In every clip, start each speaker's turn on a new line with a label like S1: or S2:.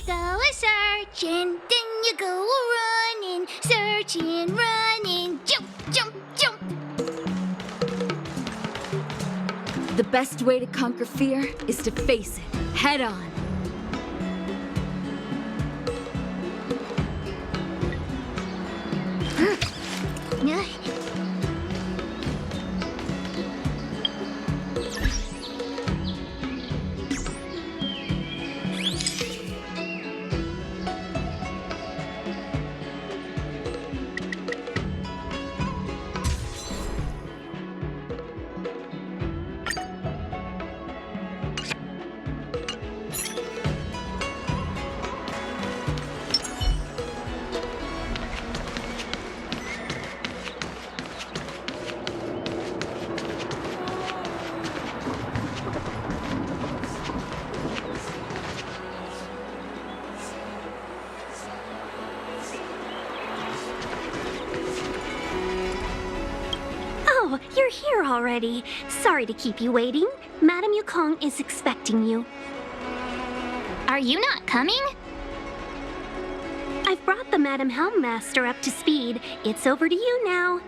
S1: go a-searching, then you go a-running, searching, running, jump, jump, jump.
S2: The best way to conquer fear is to face it head on.
S3: Oh, you're here already. Sorry to keep you waiting. Madame Yukong is expecting you.
S1: Are you not coming?
S3: I've brought the Madame Helmmaster up to speed. It's over to you now.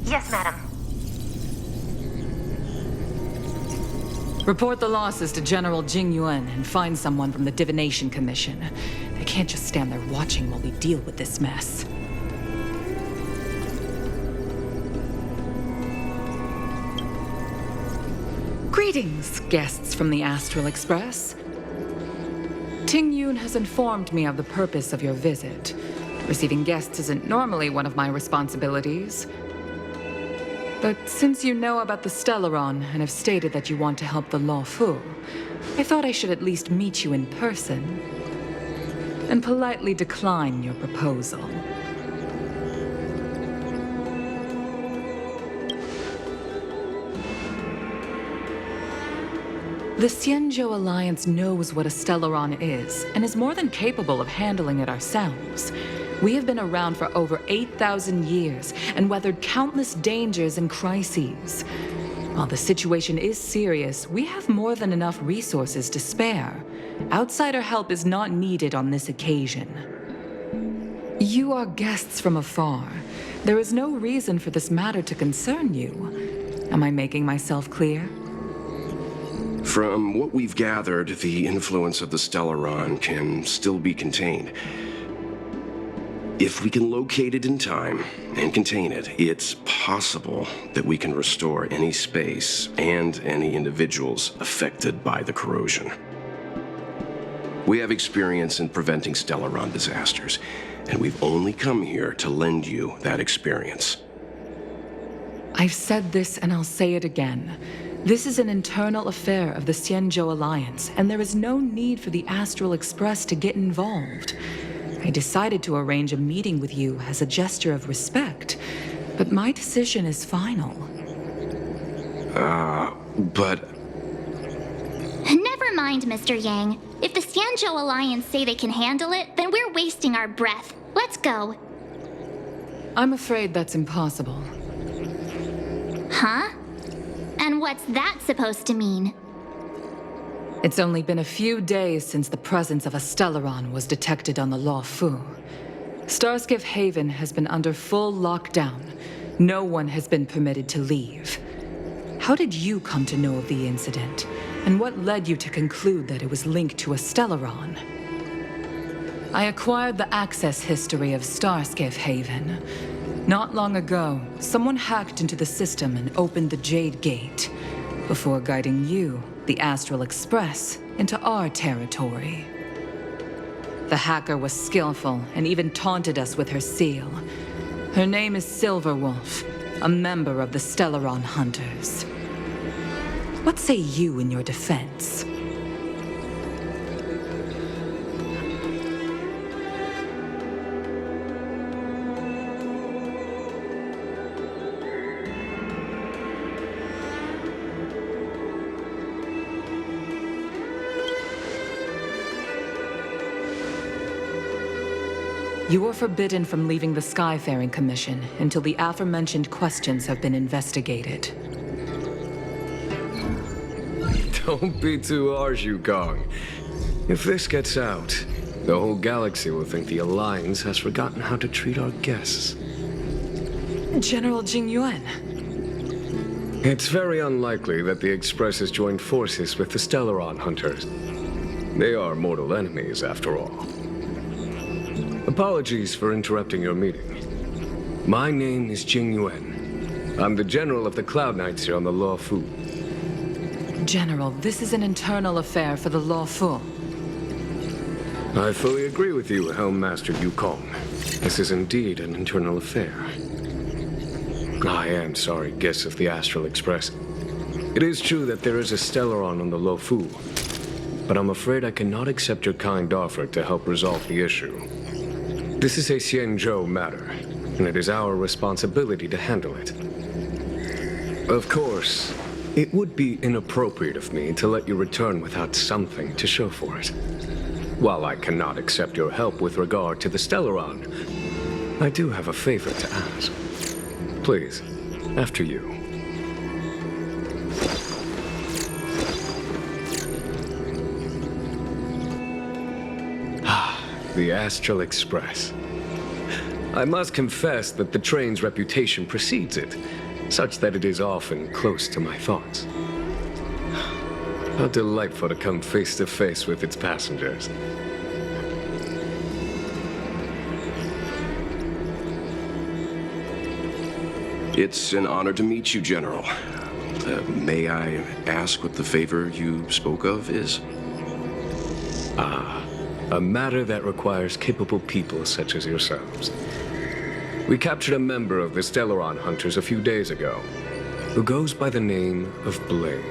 S4: Yes, madam.
S5: Report the losses to General Jing Yuan and find someone from the Divination Commission. They can't just stand there watching while we deal with this mess. Greetings, guests from the Astral Express. Ting Yun has informed me of the purpose of your visit. Receiving guests isn't normally one of my responsibilities. But since you know about the Stellaron and have stated that you want to help the Law Fu, I thought I should at least meet you in person and politely decline your proposal. The Xianzhou Alliance knows what a Stellaron is and is more than capable of handling it ourselves. We have been around for over 8,000 years and weathered countless dangers and crises. While the situation is serious, we have more than enough resources to spare. Outsider help is not needed on this occasion. You are guests from afar. There is no reason for this matter to concern you. Am I making myself clear?
S6: From what we've gathered, the influence of the Stellaron can still be contained. If we can locate it in time and contain it, it's possible that we can restore any space and any individuals affected by the corrosion. We have experience in preventing Stellaron disasters, and we've only come here to lend you that experience.
S5: I've said this and I'll say it again. This is an internal affair of the Xianzhou Alliance, and there is no need for the Astral Express to get involved. I decided to arrange a meeting with you as a gesture of respect, but my decision is final.
S6: But...
S1: Never mind, Mr. Yang. If the Xianzhou Alliance say they can handle it, then we're wasting our breath. Let's go.
S5: I'm afraid that's impossible.
S1: Huh? And what's that supposed to mean?
S5: It's only been a few days since the presence of a Stellaron was detected on the Law Fu. Starskiff Haven has been under full lockdown. No one has been permitted to leave. How did you come to know of the incident? And what led you to conclude that it was linked to a Stellaron? I acquired the access history of Starskiff Haven. Not long ago, someone hacked into the system and opened the Jade Gate, before guiding you, the Astral Express, into our territory. The hacker was skillful and even taunted us with her seal. Her name is Silverwolf, a member of the Stellaron Hunters. What say you in your defense? You are forbidden from leaving the Skyfaring Commission until the aforementioned questions have been investigated.
S4: Don't be too harsh, Yukong. If this gets out, the whole galaxy will think the Alliance has forgotten how to treat our guests.
S5: General Jingyuan.
S4: It's very unlikely that the Express has joined forces with the Stellaron Hunters. They are mortal enemies, after all. Apologies for interrupting your meeting. My name is Jingyuan. I'm the General of the Cloud Knights here on the Law Fu.
S5: General, this is an internal affair for the Law Fu.
S4: I fully agree with you, Helm Master Yukong. This is indeed an internal affair. I am sorry, guests of the Astral Express. It is true that there is a Stellaron on the Lo Fu, but I'm afraid I cannot accept your kind offer to help resolve the issue. This is a Xianzhou matter, and it is our responsibility to handle it. Of course, it would be inappropriate of me to let you return without something to show for it. While I cannot accept your help with regard to the Stellaron, I do have a favor to ask. Please, after you. The Astral Express. I must confess that the train's reputation precedes it, such that it is often close to my thoughts. How delightful to come face to face with its passengers.
S6: It's an honor to meet you, General. May I ask what the favor you spoke of is?
S4: A matter that requires capable people such as yourselves. We captured a member of the Stellaron Hunters a few days ago, who goes by the name of Blade.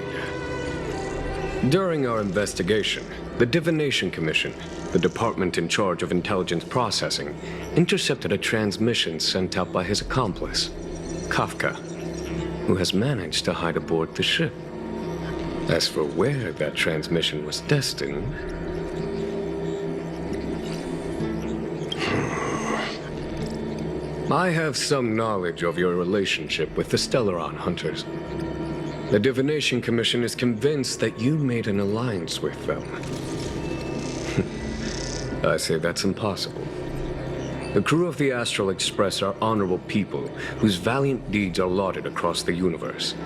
S4: During our investigation, the Divination Commission, the department in charge of intelligence processing, intercepted a transmission sent out by his accomplice, Kafka, who has managed to hide aboard the ship. As for where that transmission was destined, I have some knowledge of your relationship with the Stellaron Hunters. The Divination Commission is convinced that you made an alliance with them. I say that's impossible. The crew of the Astral Express are honorable people whose valiant deeds are lauded across the universe.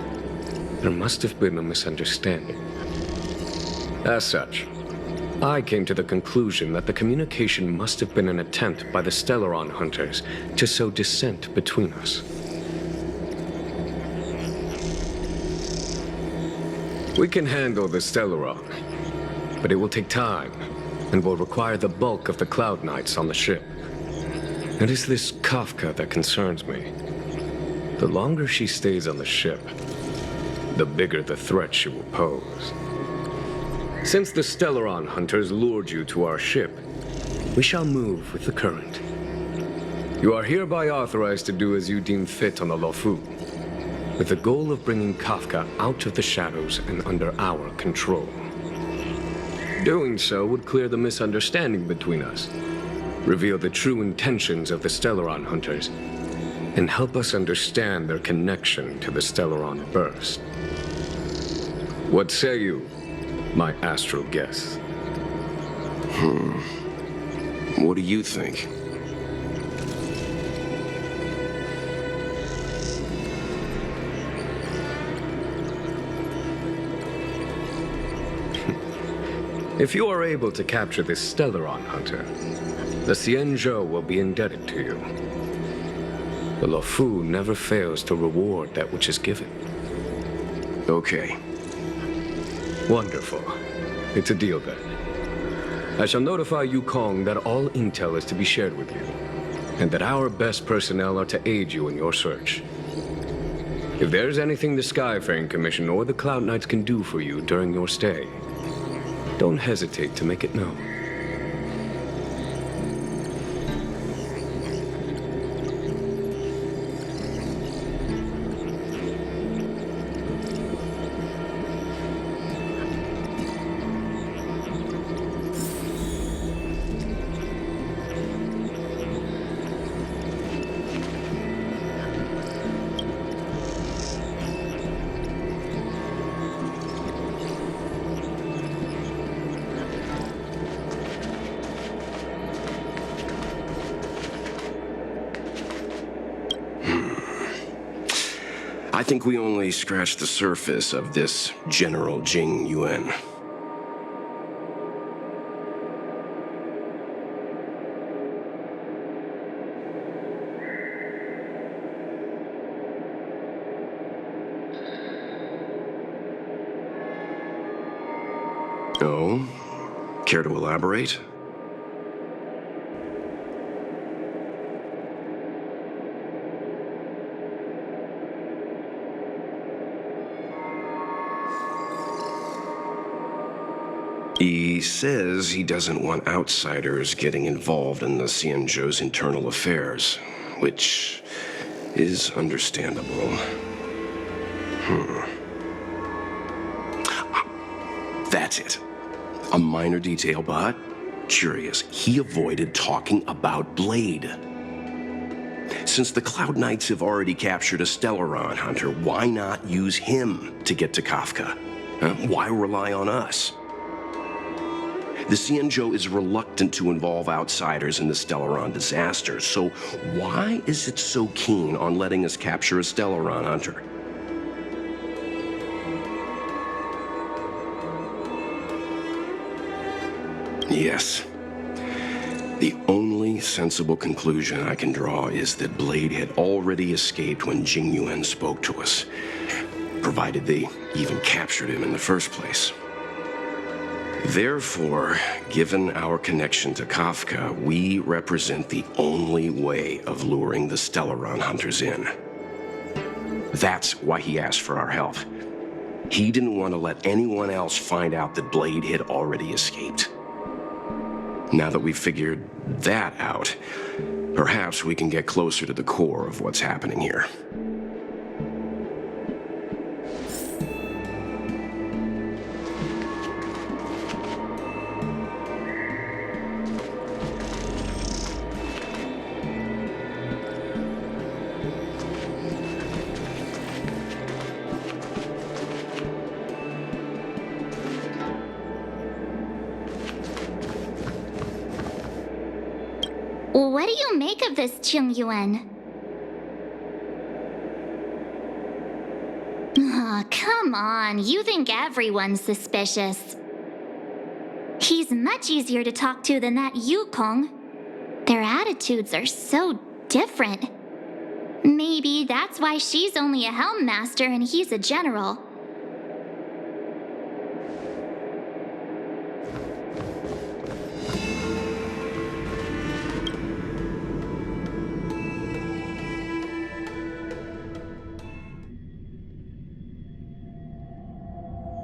S4: There must have been a misunderstanding. As such, I came to the conclusion that the communication must have been an attempt by the Stellaron Hunters to sow dissent between us. We can handle the Stellaron, but it will take time and will require the bulk of the Cloud Knights on the ship. It is this Kafka that concerns me. The longer she stays on the ship, the bigger the threat she will pose. Since the Stellaron Hunters lured you to our ship, we shall move with the current. You are hereby authorized to do as you deem fit on the Lofu, with the goal of bringing Kafka out of the shadows and under our control. Doing so would clear the misunderstanding between us, reveal the true intentions of the Stellaron Hunters, and help us understand their connection to the Stellaron Burst. What say you, my astral guests?
S6: What do you think?
S4: If you are able to capture this Stellaron Hunter, the Xianzhou will be indebted to you. The Lofu never fails to reward that which is given.
S6: Okay.
S4: Wonderful. It's a deal then. I shall notify Yukong that all intel is to be shared with you, and that our best personnel are to aid you in your search. If there's anything the Skyfaring Commission or the Cloud Knights can do for you during your stay, don't hesitate to make it known.
S6: I think we only scratched the surface of this General Jing Yuan. Oh? Care to elaborate? He says he doesn't want outsiders getting involved in the Xianzhou's internal affairs, which is understandable. That's it. A minor detail, but curious. He avoided talking about Blade. Since the Cloud Knights have already captured a Stellaron hunter, why not use him to get to Kafka? Why rely on us? The Xianzhou is reluctant to involve outsiders in the Stellaron disaster, so why is it so keen on letting us capture a Stellaron hunter? Yes. The only sensible conclusion I can draw is that Blade had already escaped when Jing Yuan spoke to us, provided they even captured him in the first place. Therefore, given our connection to Kafka, we represent the only way of luring the Stellaron hunters in. That's why he asked for our help. He didn't want to let anyone else find out that Blade had already escaped. Now that we've figured that out, perhaps we can get closer to the core of what's happening here.
S1: What do you make of this, Jing Yuan? Oh, come on, you think everyone's suspicious. He's much easier to talk to than that Yukong. Their attitudes are so different. Maybe that's why she's only a helm master and he's a general.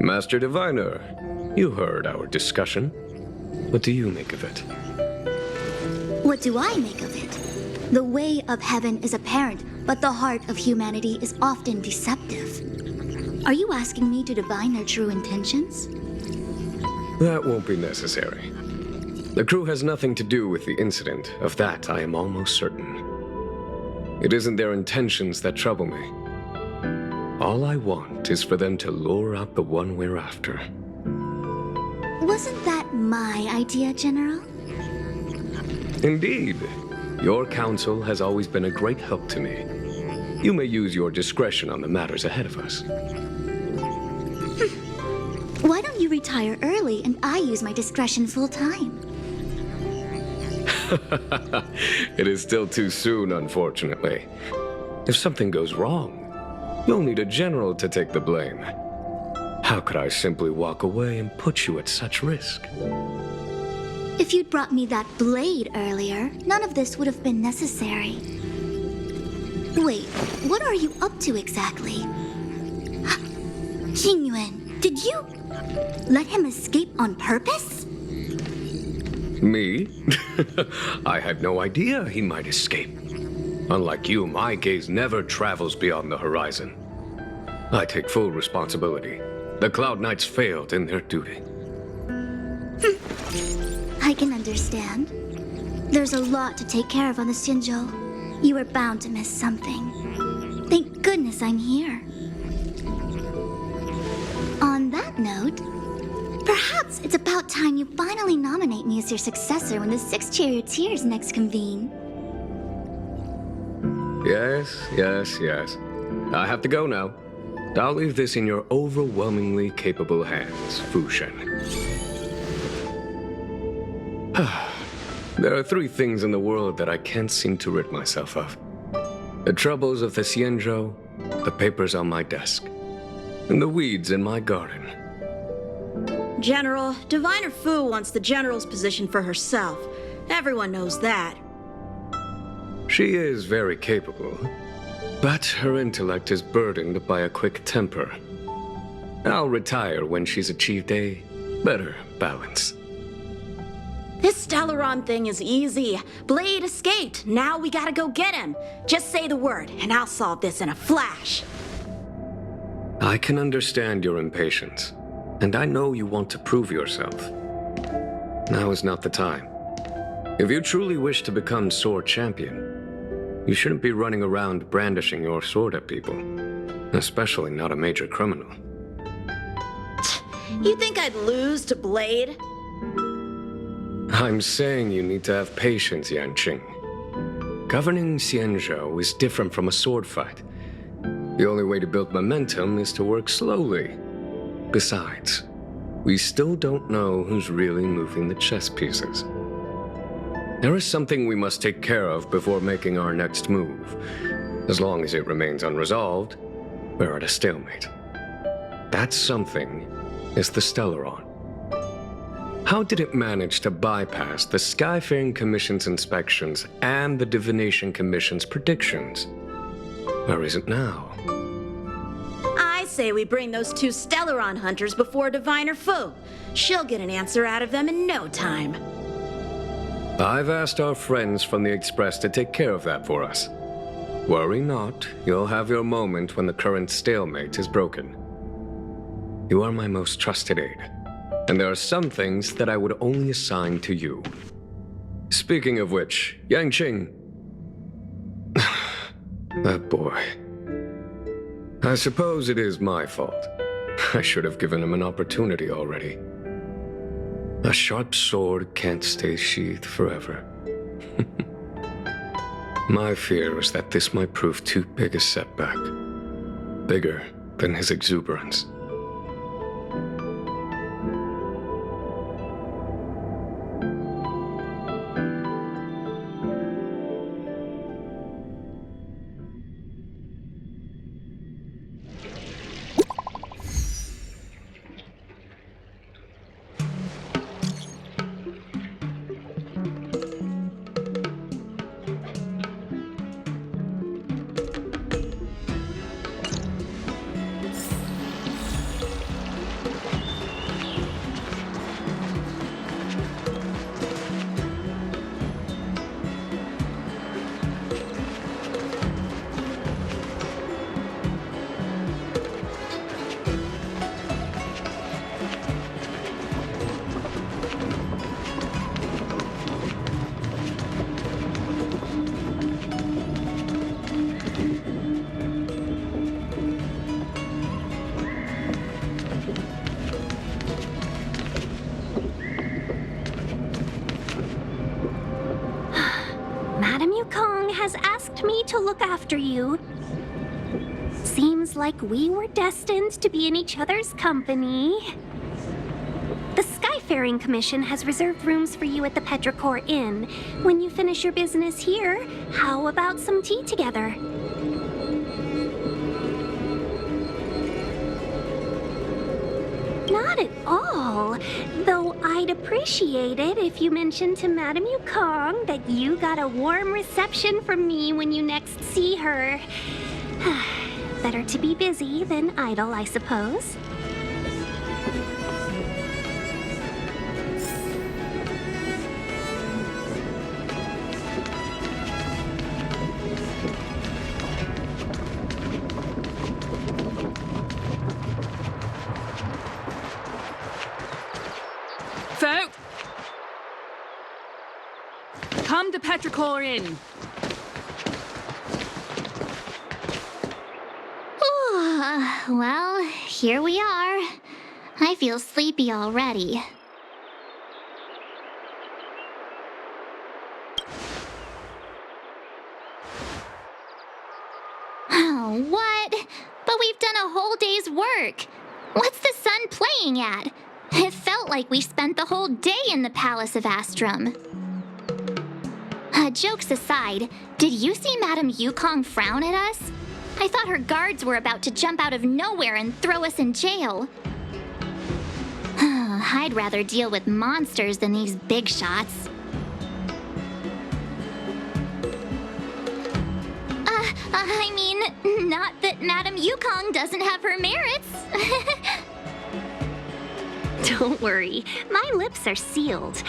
S4: Master Diviner, you heard our discussion. What do you make of it?
S7: What do I make of it? The way of heaven is apparent, but the heart of humanity is often deceptive. Are you asking me to divine their true intentions?
S4: That won't be necessary. The crew has nothing to do with the incident. Of that, I am almost certain. It isn't their intentions that trouble me. All I want is for them to lure out the one we're after.
S7: Wasn't that my idea, General?
S4: Indeed. Your counsel has always been a great help to me. You may use your discretion on the matters ahead of us.
S7: Why don't you retire early and I use my discretion full time?
S4: It is still too soon, unfortunately. If something goes wrong, you'll need a general to take the blame. How could I simply walk away and put you at such risk?
S7: If you'd brought me that blade earlier, none of this would have been necessary. Wait, what are you up to exactly? Jing Yuan, did you let him escape on purpose?
S4: Me? I had no idea he might escape. Unlike you, my gaze never travels beyond the horizon. I take full responsibility. The Cloud Knights failed in their duty.
S7: I can understand. There's a lot to take care of on the Xianzhou. You were bound to miss something. Thank goodness I'm here. On that note, perhaps it's about time you finally nominate me as your successor when the 6 charioteers next convene.
S4: Yes. I have to go now. I'll leave this in your overwhelmingly capable hands, Fu Shen. There are three things in the world that I can't seem to rid myself of. The troubles of the Xianzhou, the papers on my desk, and the weeds in my garden.
S8: General, Diviner Fu wants the General's position for herself. Everyone knows that.
S4: She is very capable, but her intellect is burdened by a quick temper. I'll retire when she's achieved a better balance.
S8: This Stellaron thing is easy. Blade escaped. Now we gotta go get him. Just say the word, and I'll solve this in a flash.
S4: I can understand your impatience, and I know you want to prove yourself. Now is not the time. If you truly wish to become sword champion, you shouldn't be running around brandishing your sword at people, especially not a major criminal.
S8: You think I'd lose to Blade?
S4: I'm saying you need to have patience, Yanqing. Governing Xianzhou is different from a sword fight. The only way to build momentum is to work slowly. Besides, we still don't know who's really moving the chess pieces. There is something we must take care of before making our next move. As long as it remains unresolved, we're at a stalemate. That something is the Stellaron. How did it manage to bypass the Skyfaring Commission's inspections and the Divination Commission's predictions? Where is it now?
S8: I say we bring those two Stellaron hunters before Diviner Fu. She'll get an answer out of them in no time.
S4: I've asked our friends from the Express to take care of that for us. Worry not, you'll have your moment when the current stalemate is broken. You are my most trusted aide, and there are some things that I would only assign to you. Speaking of which, Yanqing... that boy. I suppose it is my fault. I should have given him an opportunity already. A sharp sword can't stay sheathed forever. My fear is that this might prove too big a setback. Bigger than his exuberance.
S3: Madame Yukong has asked me to look after you. Seems like we were destined to be in each other's company. The Skyfaring Commission has reserved rooms for you at the Petrichor Inn. When you finish your business here, how about some tea together? Not at all. Though I'd appreciate it if you mentioned to Madame Yukong that you got a warm reception from me when you next see her. Better to be busy than idle, I suppose.
S5: Folk! Come to Petrichor Inn.
S1: Well, here we are. I feel sleepy already. Oh, what? a whole day's work. What's the sun playing at? It felt like we spent the whole day in the Palace of Astrum. Jokes aside, did you see Madame Yukong frown at us? I thought her guards were about to jump out of nowhere and throw us in jail. I'd rather deal with monsters than these big shots. I mean, not that Madame Yukong doesn't have her merits.
S3: Don't worry, my lips are sealed.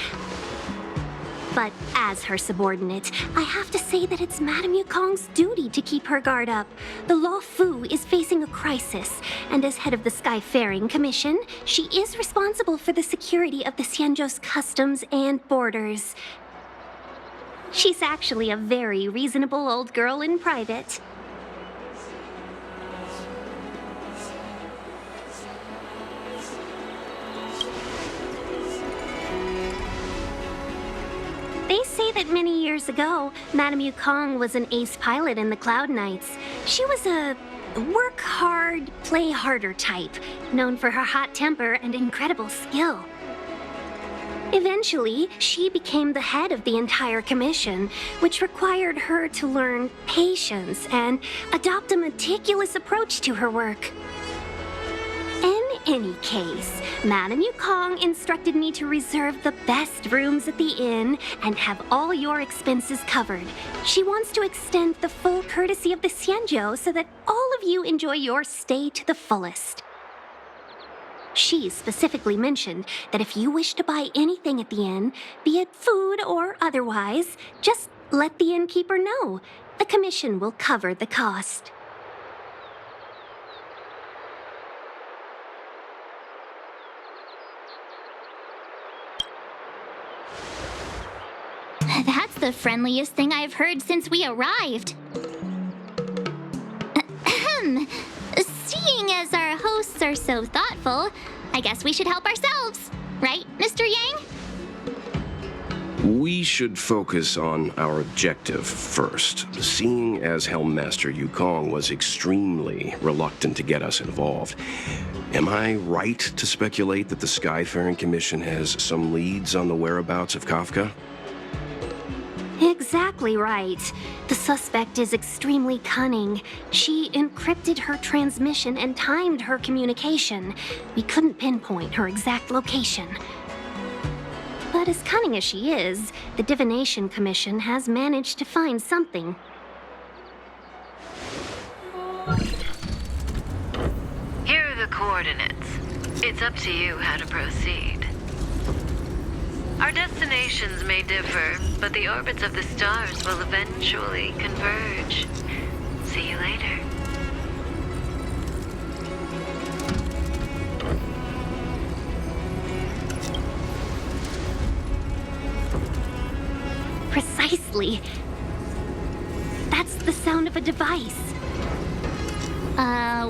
S3: But as her subordinate, I have to say that it's Madame Yukong's duty to keep her guard up. The Law Fu is facing a crisis, and as head of the Skyfaring Commission, she is responsible for the security of the Xianzhou's customs and borders. She's actually a very reasonable old girl in private. They say that many years ago, Madame Yukong was an ace pilot in the Cloud Knights. She was a work hard, play harder type, known for her hot temper and incredible skill. Eventually, she became the head of the entire commission, which required her to learn patience and adopt a meticulous approach to her work. In any case, Madame Yukong instructed me to reserve the best rooms at the inn and have all your expenses covered. She wants to extend the full courtesy of the Xianzhou so that all of you enjoy your stay to the fullest. She specifically mentioned that if you wish to buy anything at the inn, be it food or otherwise, just let the innkeeper know. The commission will cover the cost.
S1: That's the friendliest thing I've heard since we arrived. Ahem. Seeing as our hosts are so thoughtful, I guess we should help ourselves. Right, Mr. Yang?
S6: We should focus on our objective first. Seeing as Helmmaster Yukong was extremely reluctant to get us involved, am I right to speculate that the Skyfaring Commission has some leads on the whereabouts of Kafka?
S3: Exactly right. The suspect is extremely cunning. She encrypted her transmission and timed her communication. We couldn't pinpoint her exact location. But as cunning as she is, the Divination Commission has managed to find something.
S9: Here are the coordinates. It's up to you how to proceed. Our destinations may differ, but the orbits of the stars will eventually converge. See you later.
S3: Precisely. That's the sound of a device.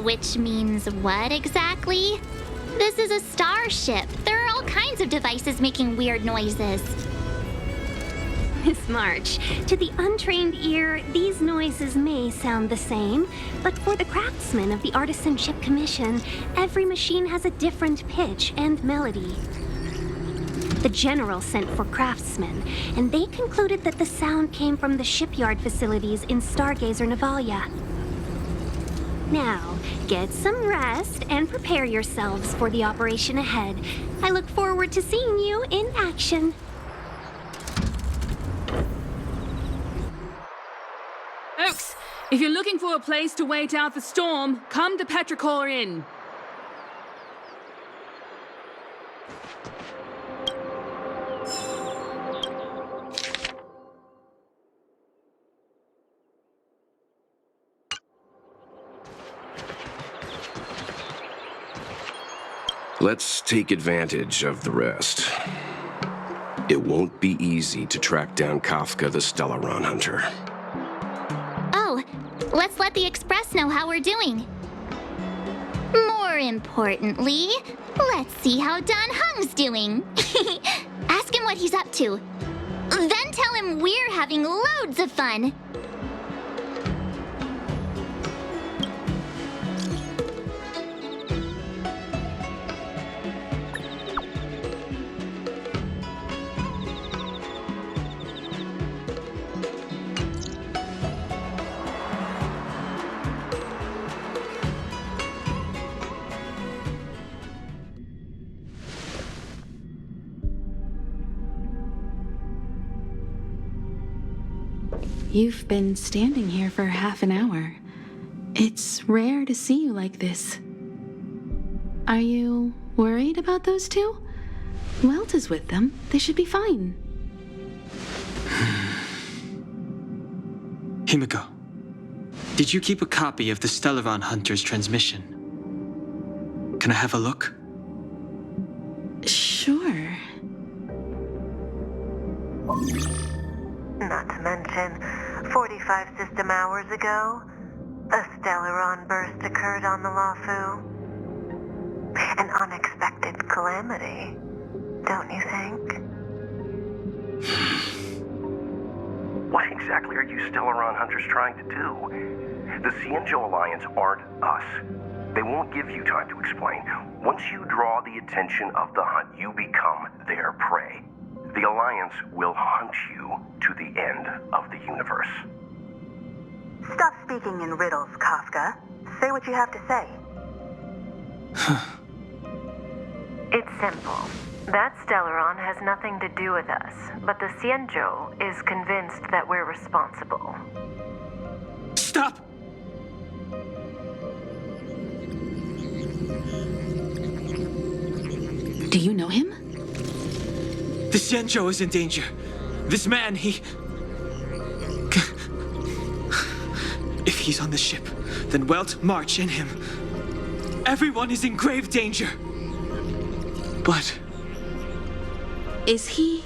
S1: Which means what exactly? This is a starship. There are all kinds of devices making weird noises.
S3: Miss March, to the untrained ear, these noises may sound the same, but for the craftsmen of the Artisanship Commission, every machine has a different pitch and melody. The General sent for craftsmen, and they concluded that the sound came from the shipyard facilities in Stargazer Navalia. Now, get some rest and prepare yourselves for the operation ahead. I look forward to seeing you in action.
S10: Folks, if you're looking for a place to wait out the storm, come to Petrichor Inn.
S6: Let's take advantage of the rest. It won't be easy to track down Kafka the Stellaron Hunter.
S1: Oh, let's let the Express know how we're doing. More importantly, let's see how Dan Hung's doing. Ask him what he's up to. Then tell him we're having loads of fun.
S11: you've been standing here for half an hour. It's rare to see you like this. Are you worried about those two? Welt is with them. They should be fine.
S12: Himiko, did you keep a copy of the Stellaron Hunter's transmission? Can I have a look?
S11: Sure.
S13: Not to mention, 45 system hours ago, a Stellaron burst occurred on the Lawfu. An unexpected calamity, don't you think?
S14: What exactly are you Stellaron Hunters trying to do? The Xianzhou Alliance aren't us. They won't give you time to explain. Once you draw the attention of the hunt, you become their prey. The Alliance will hunt you to the end of the universe.
S13: Stop speaking in riddles, Kafka. Say what you have to say. It's simple. That Stellaron has nothing to do with us, but the Xianzhou is convinced that we're responsible.
S12: Stop!
S11: Do you know him?
S12: The Xianzhou is in danger. This man, If he's on the ship, then Welt, March, and him. Everyone is in grave danger. But...
S11: Is he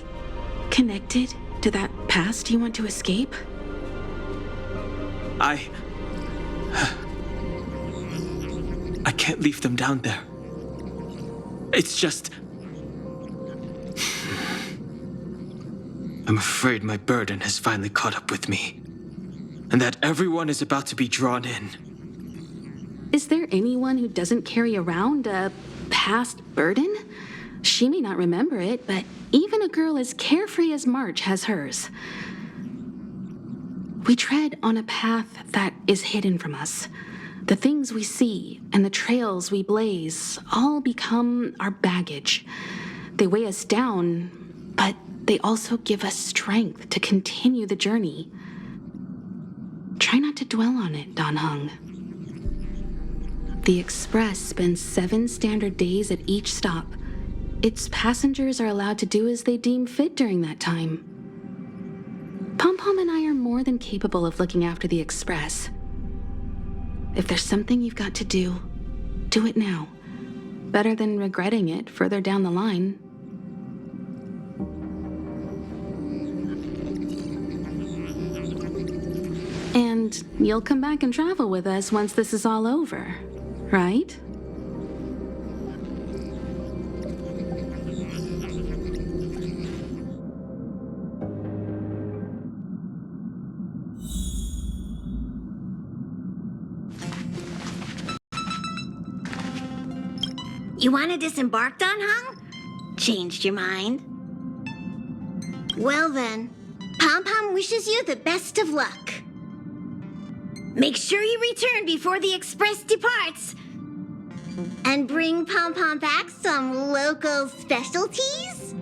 S11: connected to that past you want to escape?
S12: I can't leave them down there. It's just... I'm afraid my burden has finally caught up with me, and that everyone is about to be drawn in.
S11: Is there anyone who doesn't carry around a past burden? She may not remember it, but even a girl as carefree as March has hers. We tread on a path that is hidden from us. The things we see and the trails we blaze all become our baggage. They weigh us down, but they also give us strength to continue the journey. Try not to dwell on it, Dan Heng. The Express spends 7 standard days at each stop. Its passengers are allowed to do as they deem fit during that time. Pom-Pom and I are more than capable of looking after the Express. If there's something you've got to do, do it now. Better than regretting it further down the line. And you'll come back and travel with us once this is all over, right?
S15: You want to disembark, Dan Heng? Changed your mind? Well then, Pom-Pom wishes you the best of luck. Make sure you return before the Express departs. And bring Pom-Pom back some local specialties?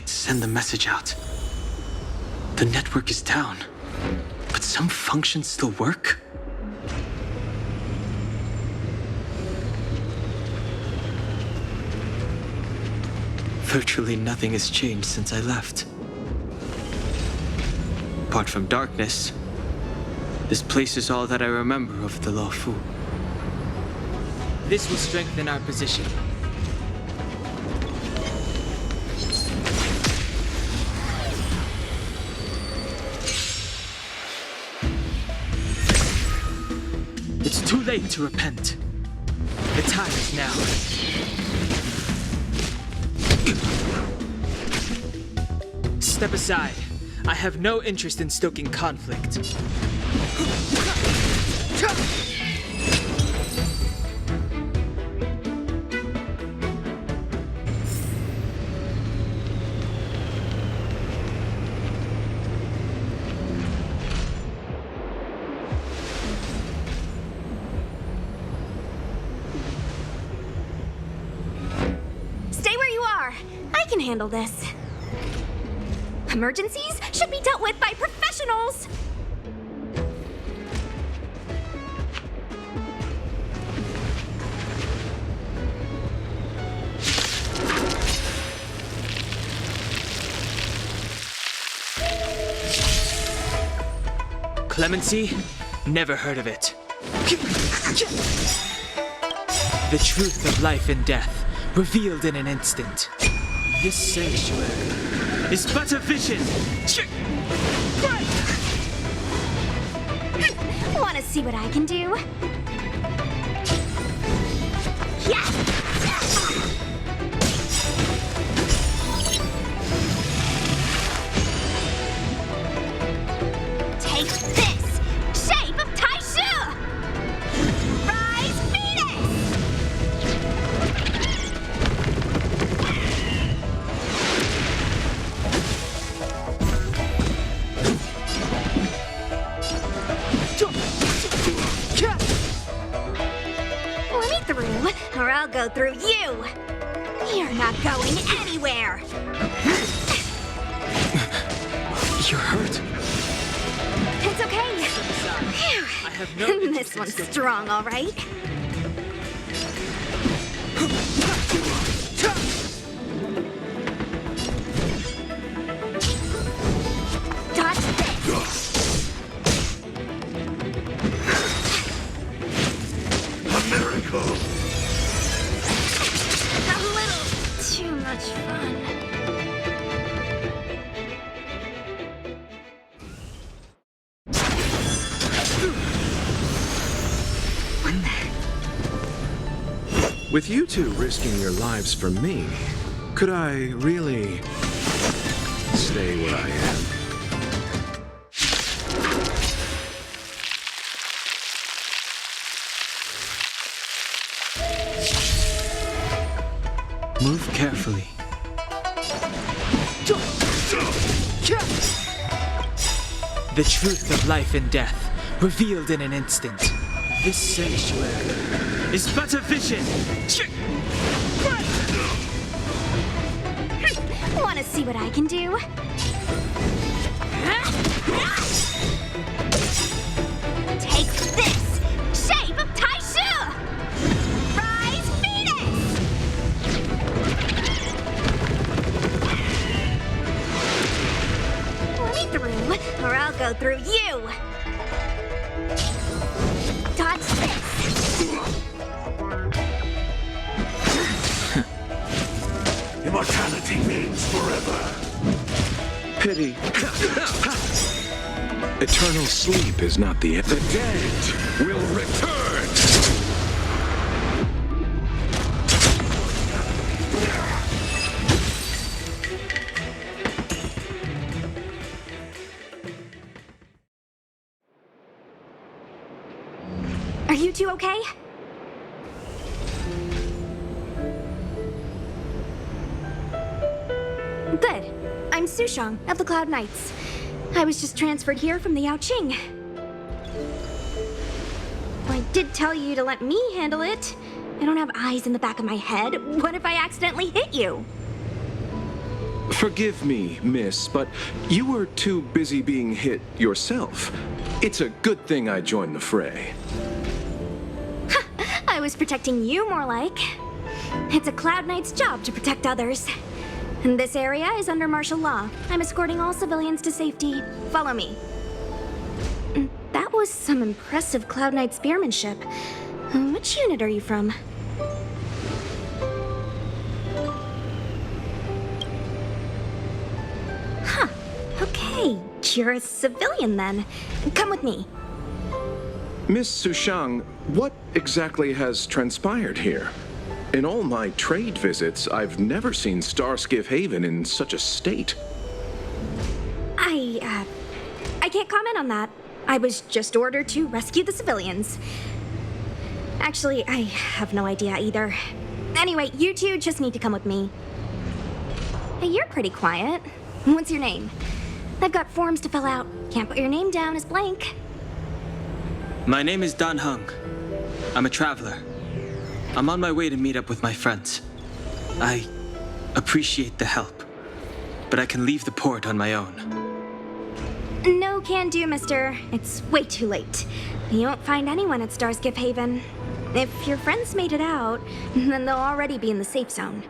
S12: Send the message out. The network is down, but some functions still work? Virtually nothing has changed since I left. Apart from darkness, this place is all that I remember of the Lawfu. This will strengthen our position. It's too late to repent. The time is now. Step aside. I have no interest in stoking conflict.
S3: handle this. Emergencies should be dealt with by professionals!
S12: Clemency? Never heard of it. The truth of life and death, revealed in an instant. This sanctuary is but a vision.
S3: Wanna see what I can do? Yeah! Take this! Shape of Taishu! Rise Venus! Let me through, or I'll go through you! You're not going anywhere!
S12: You're hurt.
S3: It's okay. Phew. This one's strong, all right. Dodge this.
S14: A miracle!
S3: A little too much fun.
S16: With you two risking your lives for me, could I really stay where I am?
S12: Move carefully. The truth of life and death, revealed in an instant. This sanctuary is but a vision.
S3: Wanna see what I can do? Take this! Shape of Taishu! Rise Venus! Let me through, or I'll go through you! Dodge this!
S14: Immortality means forever.
S16: Pity. Eternal sleep is not the end.
S4: The dead will return!
S3: Are you two okay? Good. I'm Sushang of the Cloud Knights. I was just transferred here from the Yaoqing. I did tell you to let me handle it. I don't have eyes in the back of my head. What if I accidentally hit you?
S16: Forgive me, miss, but you were too busy being hit yourself. It's a good thing I joined the fray.
S3: I was protecting you more like. It's a Cloud Knight's job to protect others. And this area is under martial law. I'm escorting all civilians to safety. Follow me. That was some impressive Cloud Knight spearmanship. Which unit are you from? Huh. Okay, you're a civilian then. Come with me.
S16: Miss Sushang, what exactly has transpired here? In all my trade visits, I've never seen Starskiff Haven in such a state.
S3: I can't comment on that. I was just ordered to rescue the civilians. Actually, I have no idea either. Anyway, you two just need to come with me. Hey, you're pretty quiet. What's your name? I've got forms to fill out. Can't put your name down as blank.
S12: My name is Dan Hung. I'm a traveler. I'm on my way to meet up with my friends. I appreciate the help, but I can leave the port on my own.
S17: No can do, mister. It's way too late. You won't find anyone at Starsgift Haven. If your friends made it out, then they'll already be in the safe zone.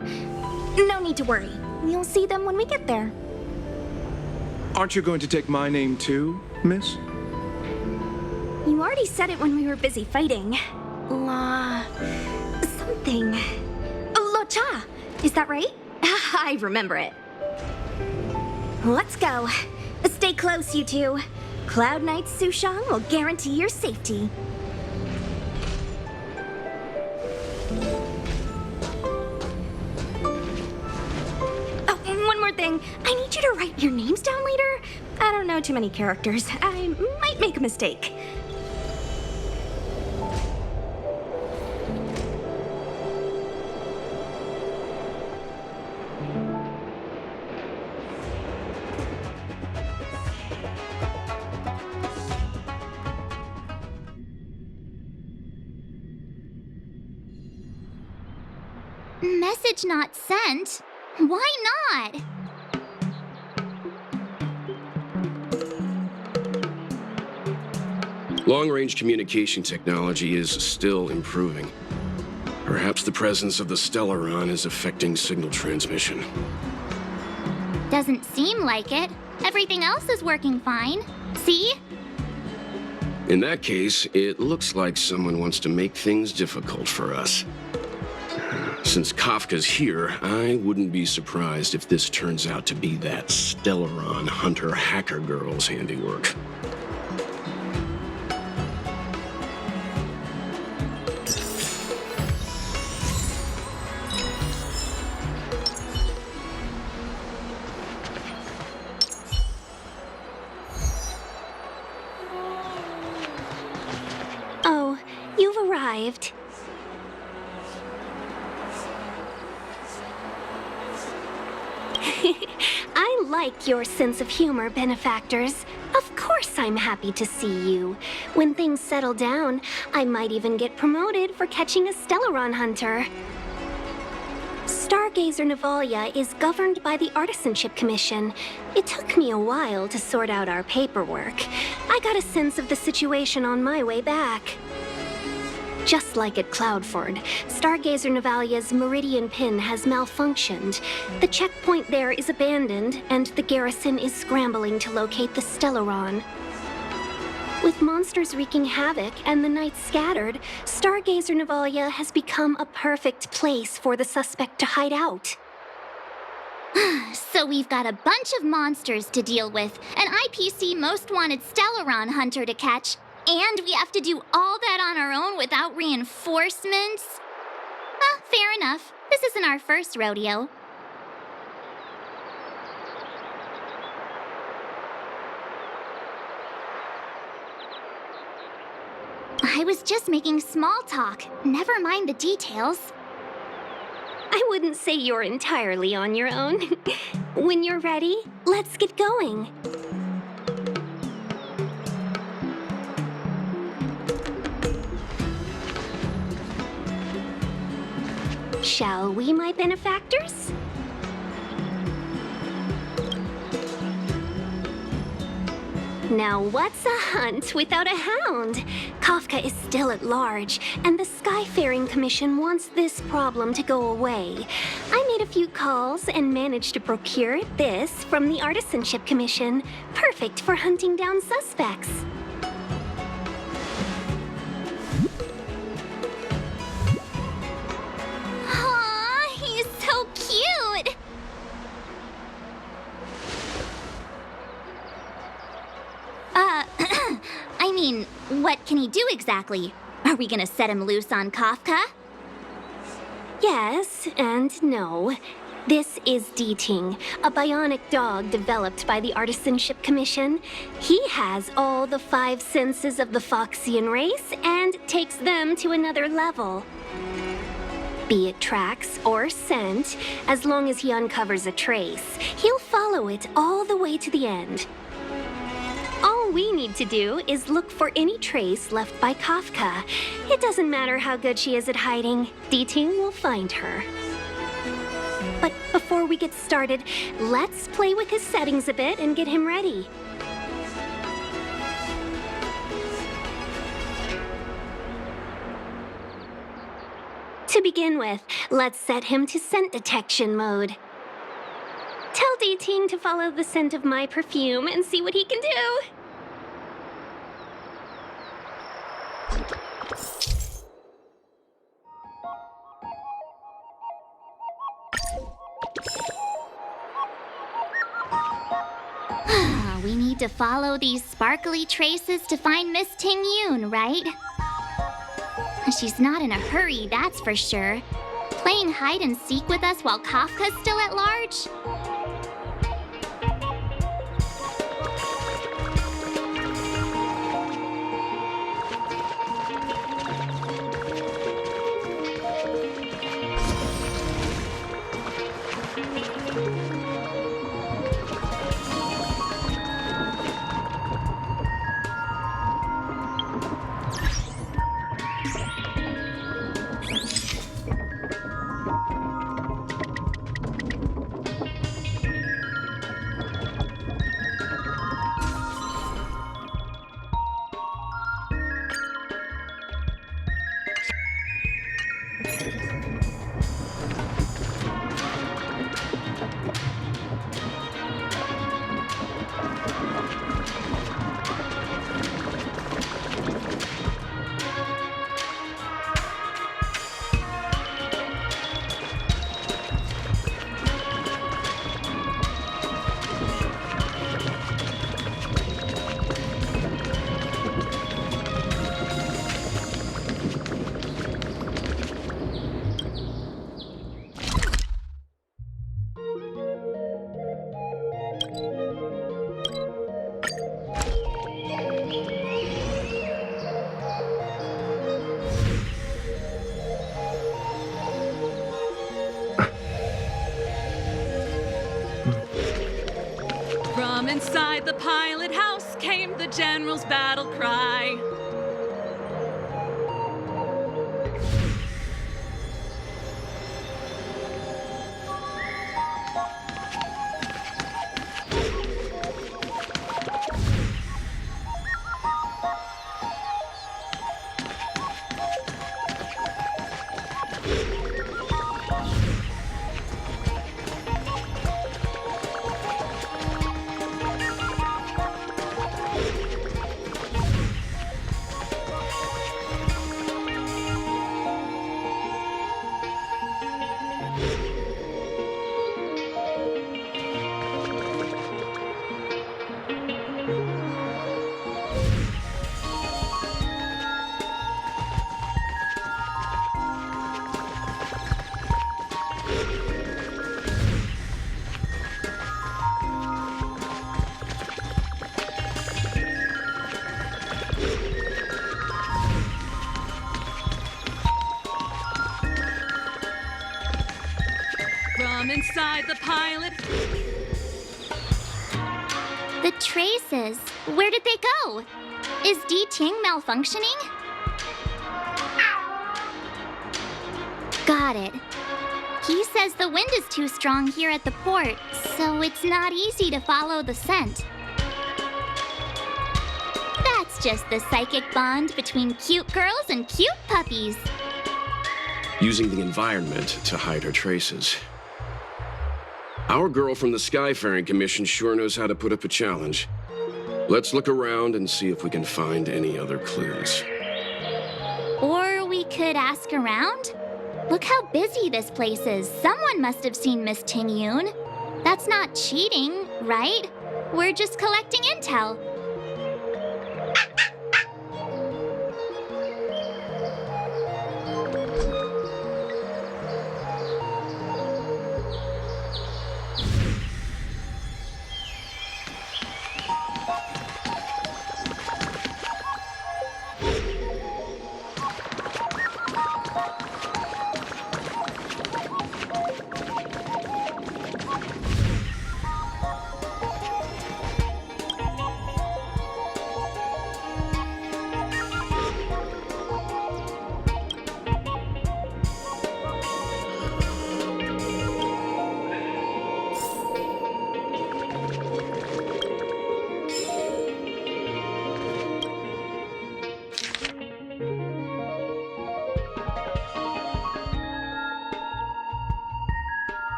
S17: No need to worry. You'll see them when we get there.
S16: Aren't you going to take my name too, miss?
S17: You already said it when we were busy fighting. Something. Lo Cha! Is that right? I remember it. Let's go. Stay close, you two. Cloud Knight's Sushang will guarantee your safety. Oh, and one more thing. I need you to write your names down later. I don't know too many characters. I might make a mistake.
S1: Message not sent? Why not?
S6: Long-range communication technology is still improving. Perhaps the presence of the Stellaron is affecting signal transmission.
S1: Doesn't seem like it. Everything else is working fine. See?
S6: In that case, it looks like someone wants to make things difficult for us. Since Kafka's here, I wouldn't be surprised if this turns out to be that Stellaron hunter hacker girl's handiwork.
S3: Oh, you've arrived. I like your sense of humor, benefactors. Of course I'm happy to see you. When things settle down, I might even get promoted for catching a Stellaron hunter. Stargazer Navalia is governed by the Artisanship Commission. It took me a while to sort out our paperwork. I got a sense of the situation on my way back. Just like at Cloudford, Stargazer Navalia's Meridian Pin has malfunctioned. The checkpoint there is abandoned, and the garrison is scrambling to locate the Stellaron. With monsters wreaking havoc and the night scattered, Stargazer Navalia has become a perfect place for the suspect to hide out.
S1: So we've got a bunch of monsters to deal with, an IPC Most Wanted Stellaron hunter to catch, and we have to do all that on our own without reinforcements? Fair enough. This isn't our first rodeo. I was just making small talk. Never mind the details.
S3: I wouldn't say you're entirely on your own. When you're ready, let's get going. Shall we, my benefactors? Now what's a hunt without a hound? Kafka is still at large, and the Skyfaring Commission wants this problem to go away. I made a few calls and managed to procure this from the Artisanship Commission. Perfect for hunting down suspects.
S1: Aw, he's so cute! I mean, what can he do exactly? Are we gonna set him loose on Kafka?
S3: Yes and no. This is D-Ting, a bionic dog developed by the Artisanship Commission. He has all the 5 senses of the Foxian race and takes them to another level. Be it tracks or scent, as long as he uncovers a trace, he'll follow it all the way to the end. All we need to do is look for any trace left by Kafka. It doesn't matter how good she is at hiding, D-Ting will find her. But before we get started, let's play with his settings a bit and get him ready. To begin with, let's set him to scent detection mode. Tell D-Ting to follow the scent of my perfume and see what he can do.
S1: We need to follow these sparkly traces to find Miss Ting-Yoon, right? She's not in a hurry, that's for sure. Playing hide and seek with us while Kafka's still at large?
S10: From inside the pilot house came the general's battle cry. From inside the pilot.
S1: The traces. Where did they go? Is D-Ting malfunctioning? Got it. He says the wind is too strong here at the port, so it's not easy to follow the scent. That's just the psychic bond between cute girls and cute puppies.
S6: Using the environment to hide her traces. Our girl from the Skyfaring Commission sure knows how to put up a challenge. Let's look around and see if we can find any other clues.
S1: Or we could ask around? Look how busy this place is. Someone must have seen Miss Ting-Yoon. That's not cheating, right? We're just collecting intel.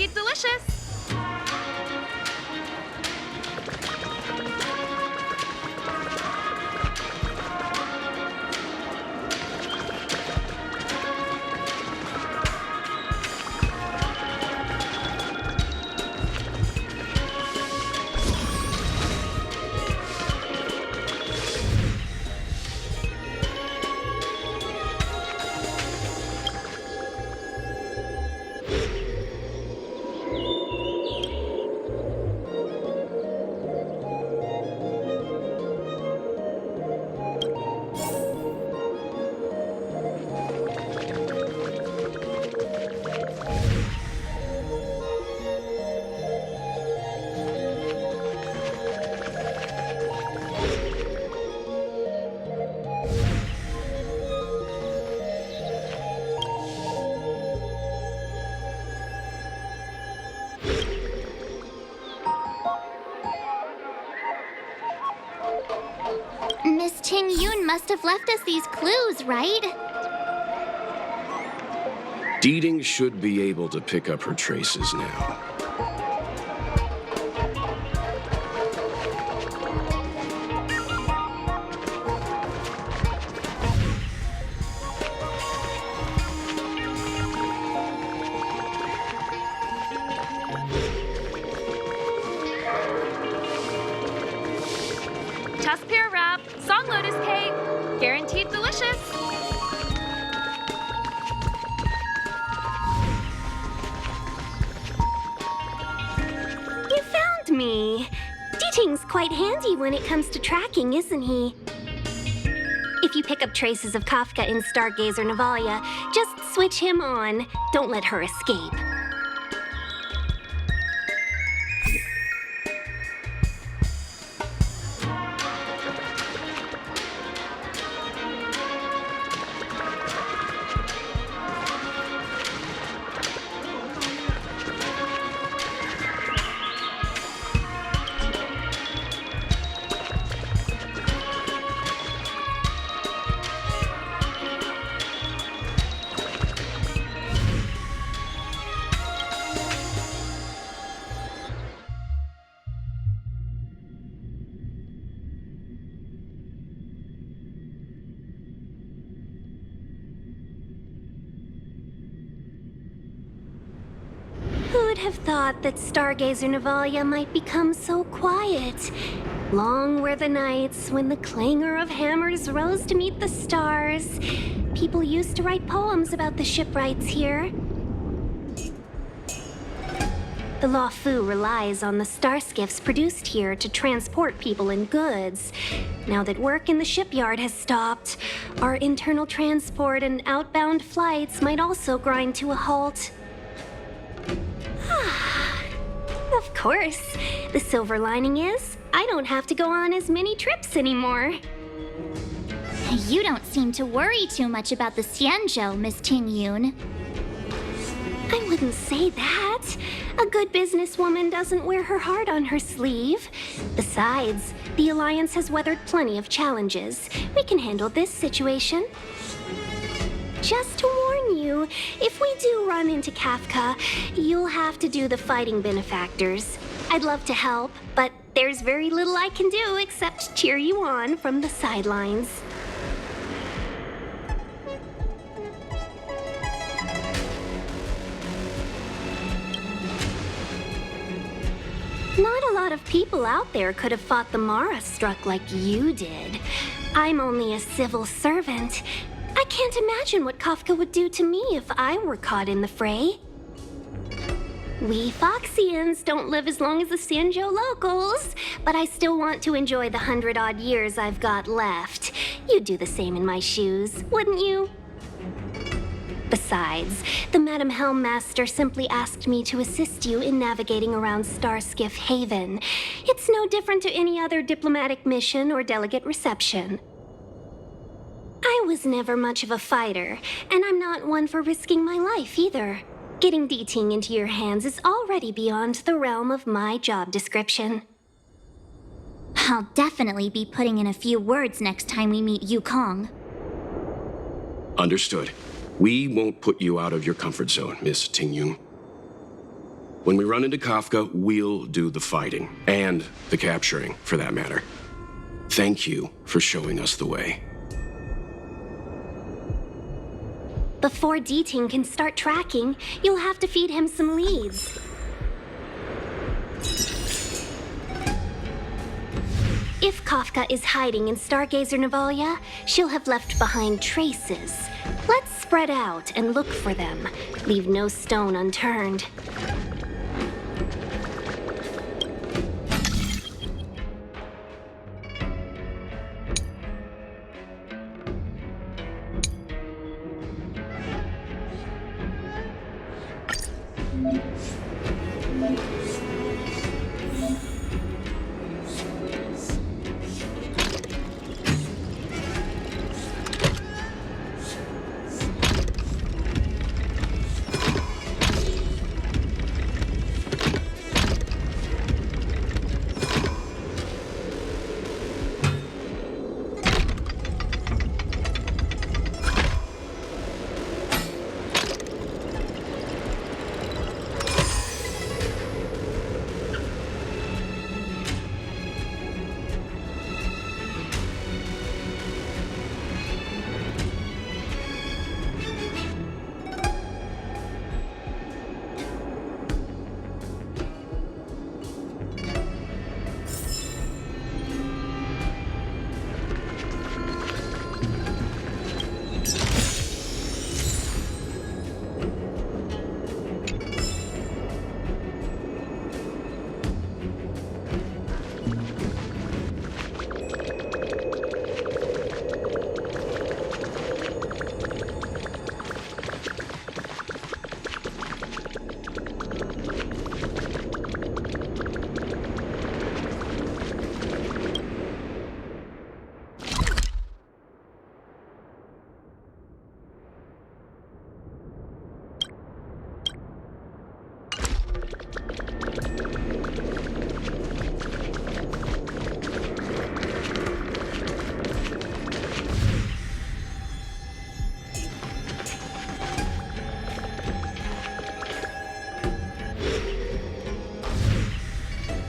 S10: Guaranteed delicious.
S1: Miss Ting Yun must have left us these clues, right?
S6: Deeding should be able to pick up her traces now.
S10: Tusk pear wrap, song lotus cake, guaranteed delicious.
S3: You found me. Deeting's quite handy when it comes to tracking, isn't he? If you pick up traces of Kafka in Stargazer Navalia, just switch him on. Don't let her escape. Who'd have thought that Stargazer Navalia might become so quiet? Long were the nights when the clangor of hammers rose to meet the stars. People used to write poems about the shipwrights here. The Law Fu relies on the star skiffs produced here to transport people and goods. Now that work in the shipyard has stopped, our internal transport and outbound flights might also grind to a halt. Of course. The silver lining is, I don't have to go on as many trips anymore.
S1: You don't seem to worry too much about the Xianzhou, Miss Ting Yun.
S3: I wouldn't say that. A good businesswoman doesn't wear her heart on her sleeve. Besides, the Alliance has weathered plenty of challenges. We can handle this situation. Just to warn you, if we do run into Kafka, you'll have to do the fighting benefactors. I'd love to help, but there's very little I can do except cheer you on from the sidelines. Not a lot of people out there could have fought the Mara struck like you did. I'm only a civil servant. I can't imagine what Kafka would do to me if I were caught in the fray. We Foxians don't live as long as the Xianzhou locals, but I still want to enjoy the 100-odd years I've got left. You'd do the same in my shoes, wouldn't you? Besides, the Madam Helmmaster simply asked me to assist you in navigating around Starskiff Haven. It's no different to any other diplomatic mission or delegate reception. I was never much of a fighter, and I'm not one for risking my life either. Getting Deeting into your hands is already beyond the realm of my job description.
S1: I'll definitely be putting in a few words next time we meet Yukong.
S6: Understood. We won't put you out of your comfort zone, Miss Ting Yun. When we run into Kafka, we'll do the fighting. And the capturing, for that matter. Thank you for showing us the way.
S3: Before D-Ting can start tracking, you'll have to feed him some leads. If Kafka is hiding in Stargazer Navalia, she'll have left behind traces. Let's spread out and look for them. Leave no stone unturned.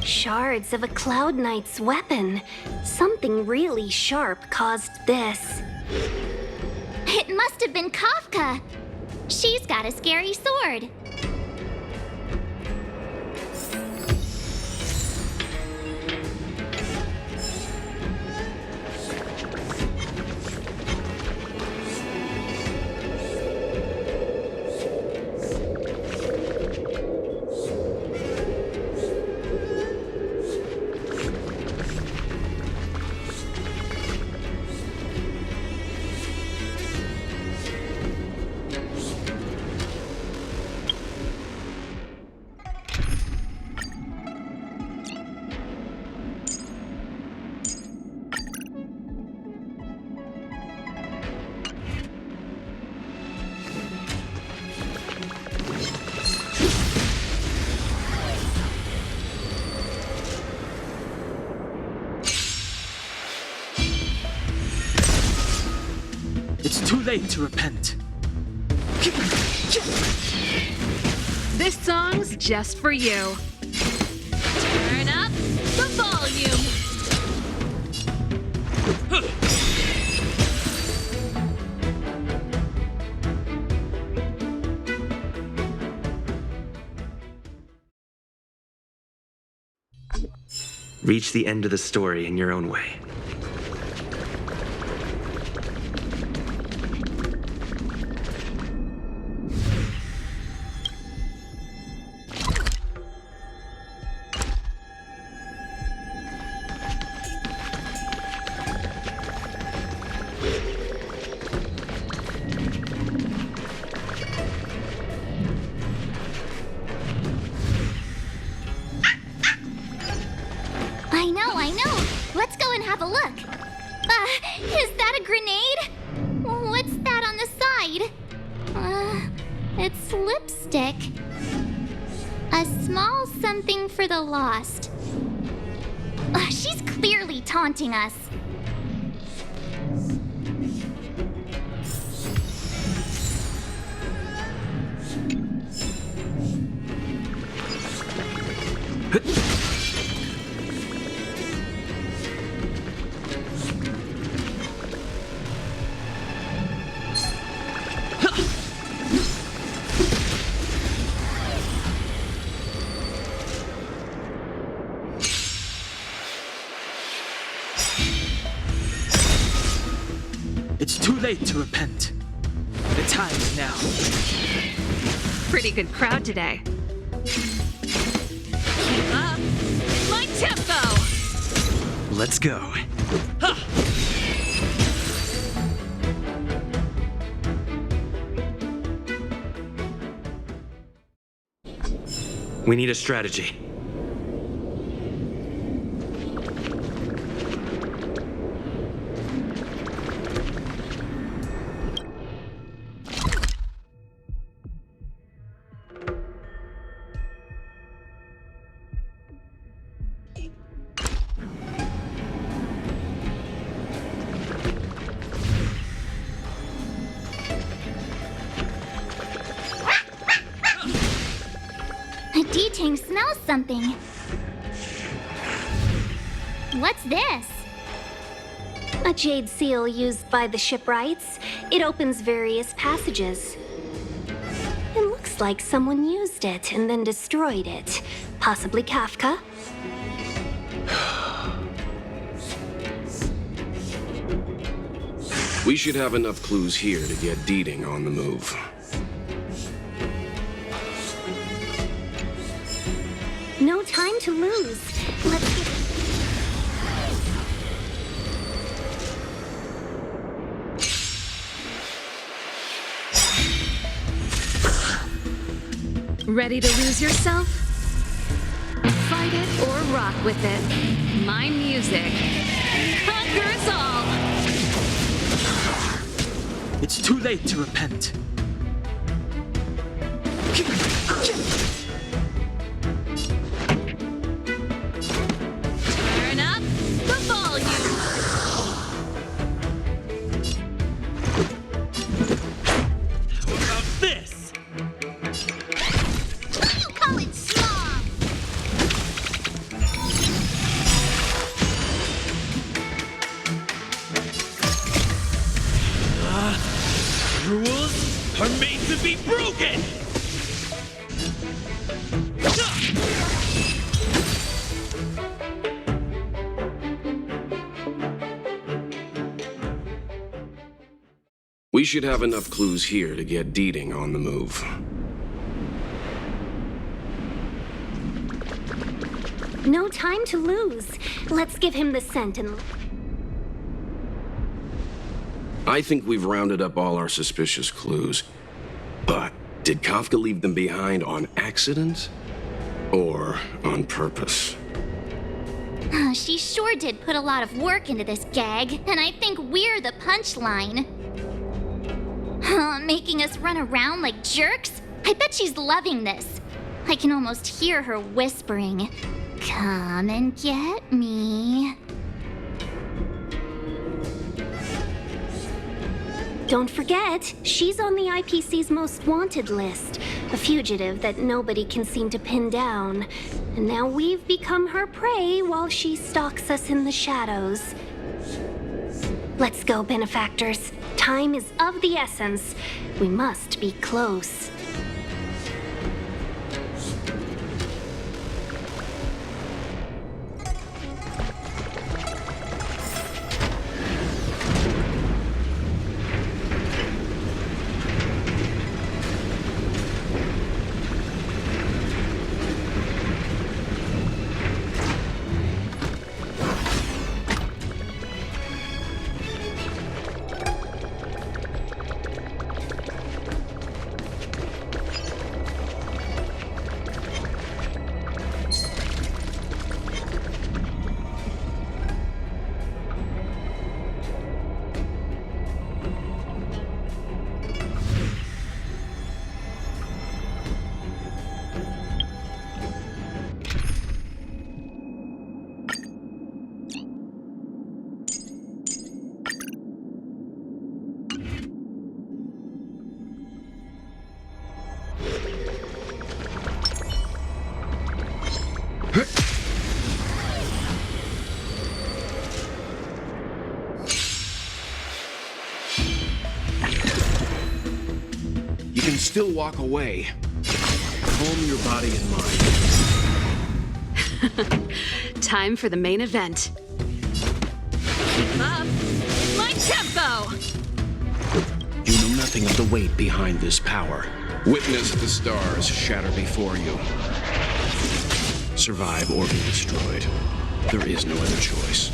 S3: Shards of a Cloud Knight's weapon. Something really sharp caused this.
S1: It must have been Kafka. She's got a scary sword.
S12: It's too late to repent.
S10: This song's just for you. Turn up the volume.
S18: Reach the end of the story in your own way.
S1: I know. Let's go and have a look. Is that a grenade? What's that on the side? It's lipstick. A small something for the lost. She's clearly taunting us.
S12: It's too late to repent. The time is now.
S9: Pretty good crowd today. Keep up. My tempo!
S18: Let's go. We need a strategy.
S1: D-Ting smells something. What's this?
S3: A jade seal used by the shipwrights. It opens various passages. It looks like someone used it and then destroyed it. Possibly Kafka.
S6: We should have enough clues here to get D-Ting on the move.
S3: No time to lose. Let's get...
S9: Ready to lose yourself? Fight it or rock with it. My music conquers all.
S12: It's too late to repent.
S9: Turn up the volume.
S12: How about this?
S15: Call it small.
S12: Rules are made to be broken!
S6: We should have enough clues here to get D-Ting on the move.
S3: No time to lose. Let's give him the scent and...
S6: I think we've rounded up all our suspicious clues. But did Kafka leave them behind on accident? Or on purpose?
S1: She sure did put a lot of work into this gag, and I think we're the punchline. Making us run around like jerks? I bet she's loving this. I can almost hear her whispering, "Come and get me."
S3: Don't forget, she's on the IPC's most wanted list. A fugitive that nobody can seem to pin down. And now we've become her prey while she stalks us in the shadows. Let's go, benefactors. Time is of the essence. We must be close.
S16: still walk away. Calm your body and mind.
S11: Time for the main event.
S10: Keep up. My tempo!
S6: You know nothing of the weight behind this power.
S16: Witness the stars shatter before you.
S6: Survive or be destroyed. There is no other choice.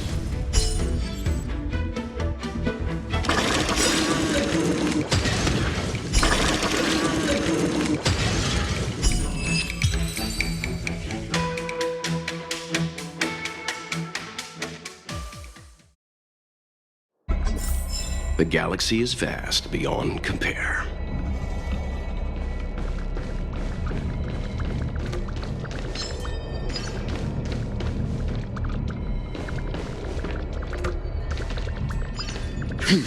S6: The galaxy is vast beyond compare.
S15: Quick.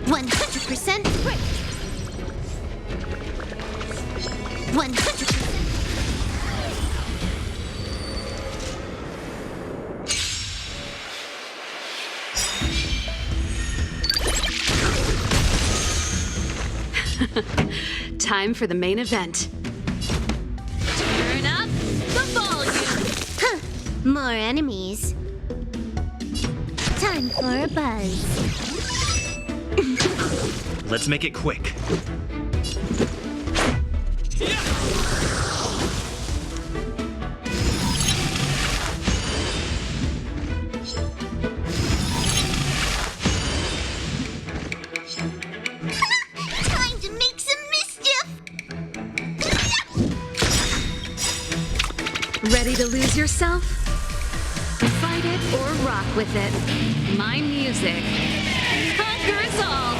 S15: 100%.
S11: Time for the main event.
S10: Turn up the volume.
S15: Huh. More enemies. Time for a buzz.
S18: Let's make it quick.
S15: Time to make some mischief.
S2: Ready to lose yourself? Fight it or rock with it. My music conquers all.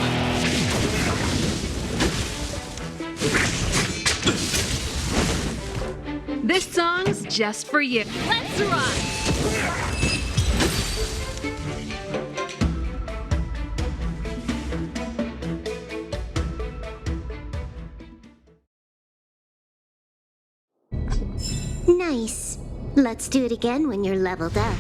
S2: This song's just for you. Let's rock!
S15: Nice. Let's do it again when you're leveled up.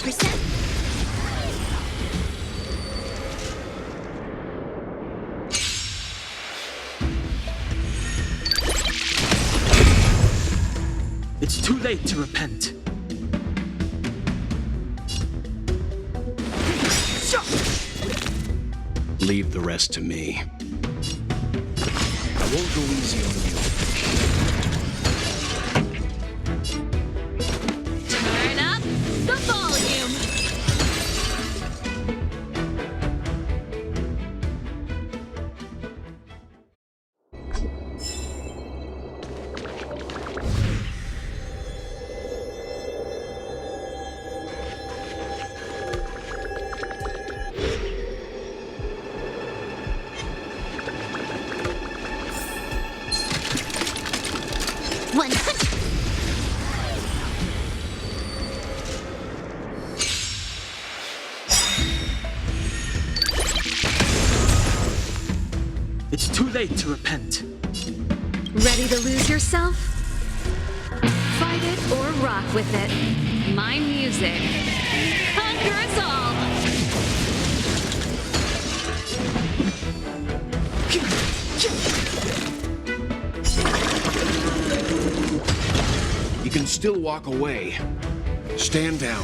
S15: 100%.
S12: It's too late to repent.
S6: Leave the rest to me. I won't go easy on you.
S2: Turn up the volume.
S12: It's too late to repent.
S2: Ready to lose yourself? Fight it or rock with it. My music. Conquer us all!
S6: You can still walk away. Stand down.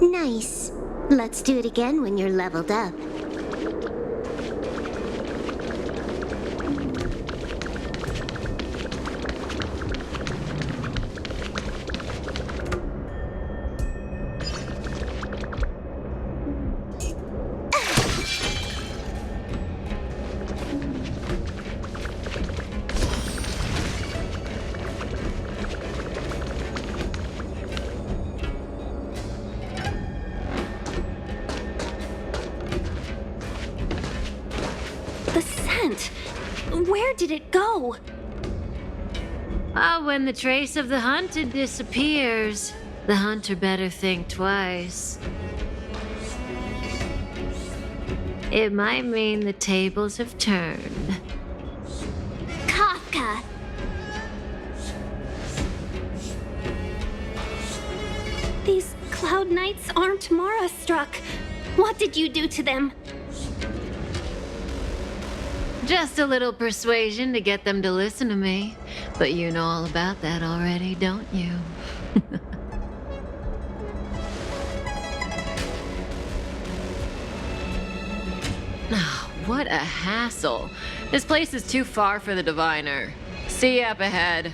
S15: Nice. Let's do it again when you're leveled up.
S3: The scent! Where did it go?
S9: When the trace of the hunted disappears, the hunter better think twice. It might mean the tables have turned.
S3: Kafka! These cloud knights aren't Mara-struck. What did you do to them?
S9: Just a little persuasion to get them to listen to me. But you know all about that already, don't you? Oh, what a hassle. This place is too far for the diviner. See you up ahead.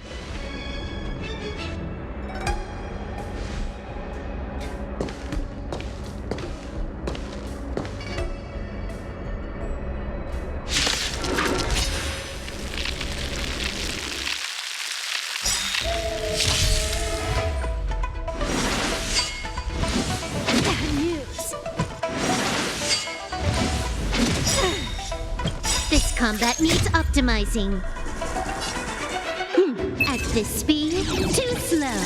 S15: This combat needs optimizing. At this speed, too slow.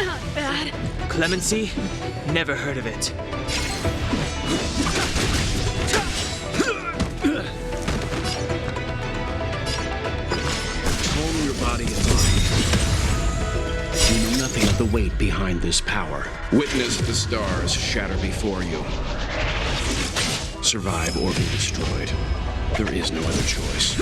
S2: Not bad.
S12: Clemency? Never heard of it.
S6: Calm your body and mind. You know nothing of the weight behind this power. Witness the stars shatter before you. Survive or be destroyed. There is no other choice.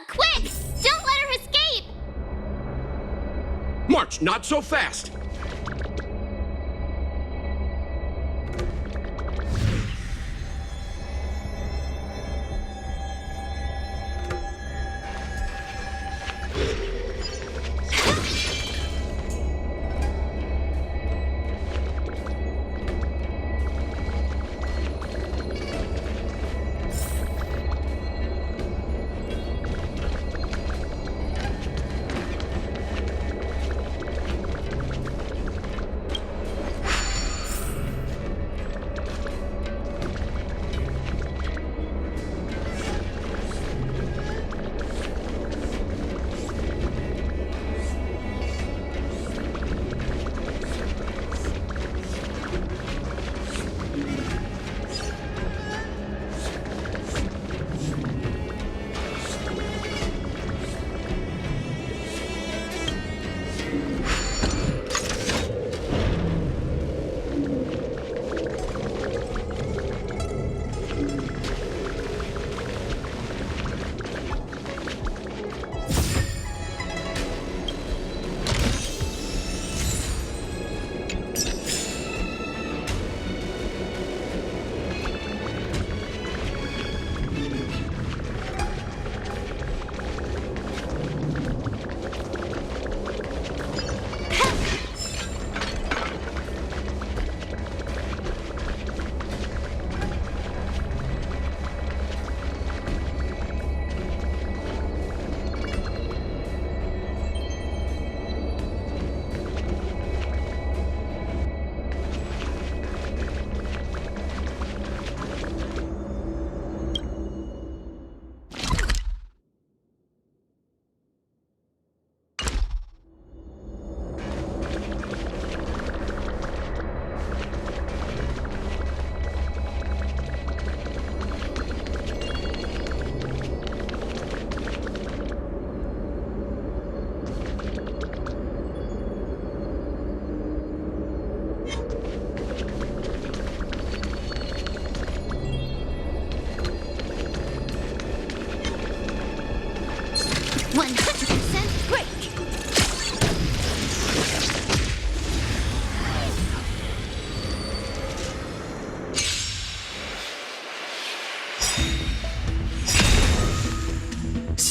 S1: Quick! Don't let her escape!
S6: March, not so fast!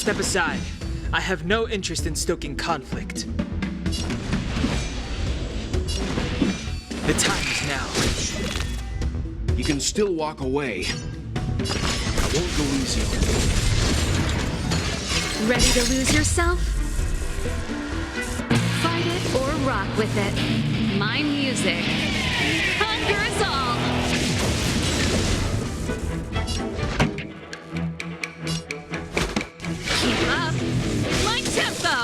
S12: Step aside. I have no interest in stoking conflict. The time is now.
S6: You can still walk away. I won't go easy on you.
S2: Ready to lose yourself? Fight it or rock with it. My music conquers all. Keep up my tempo.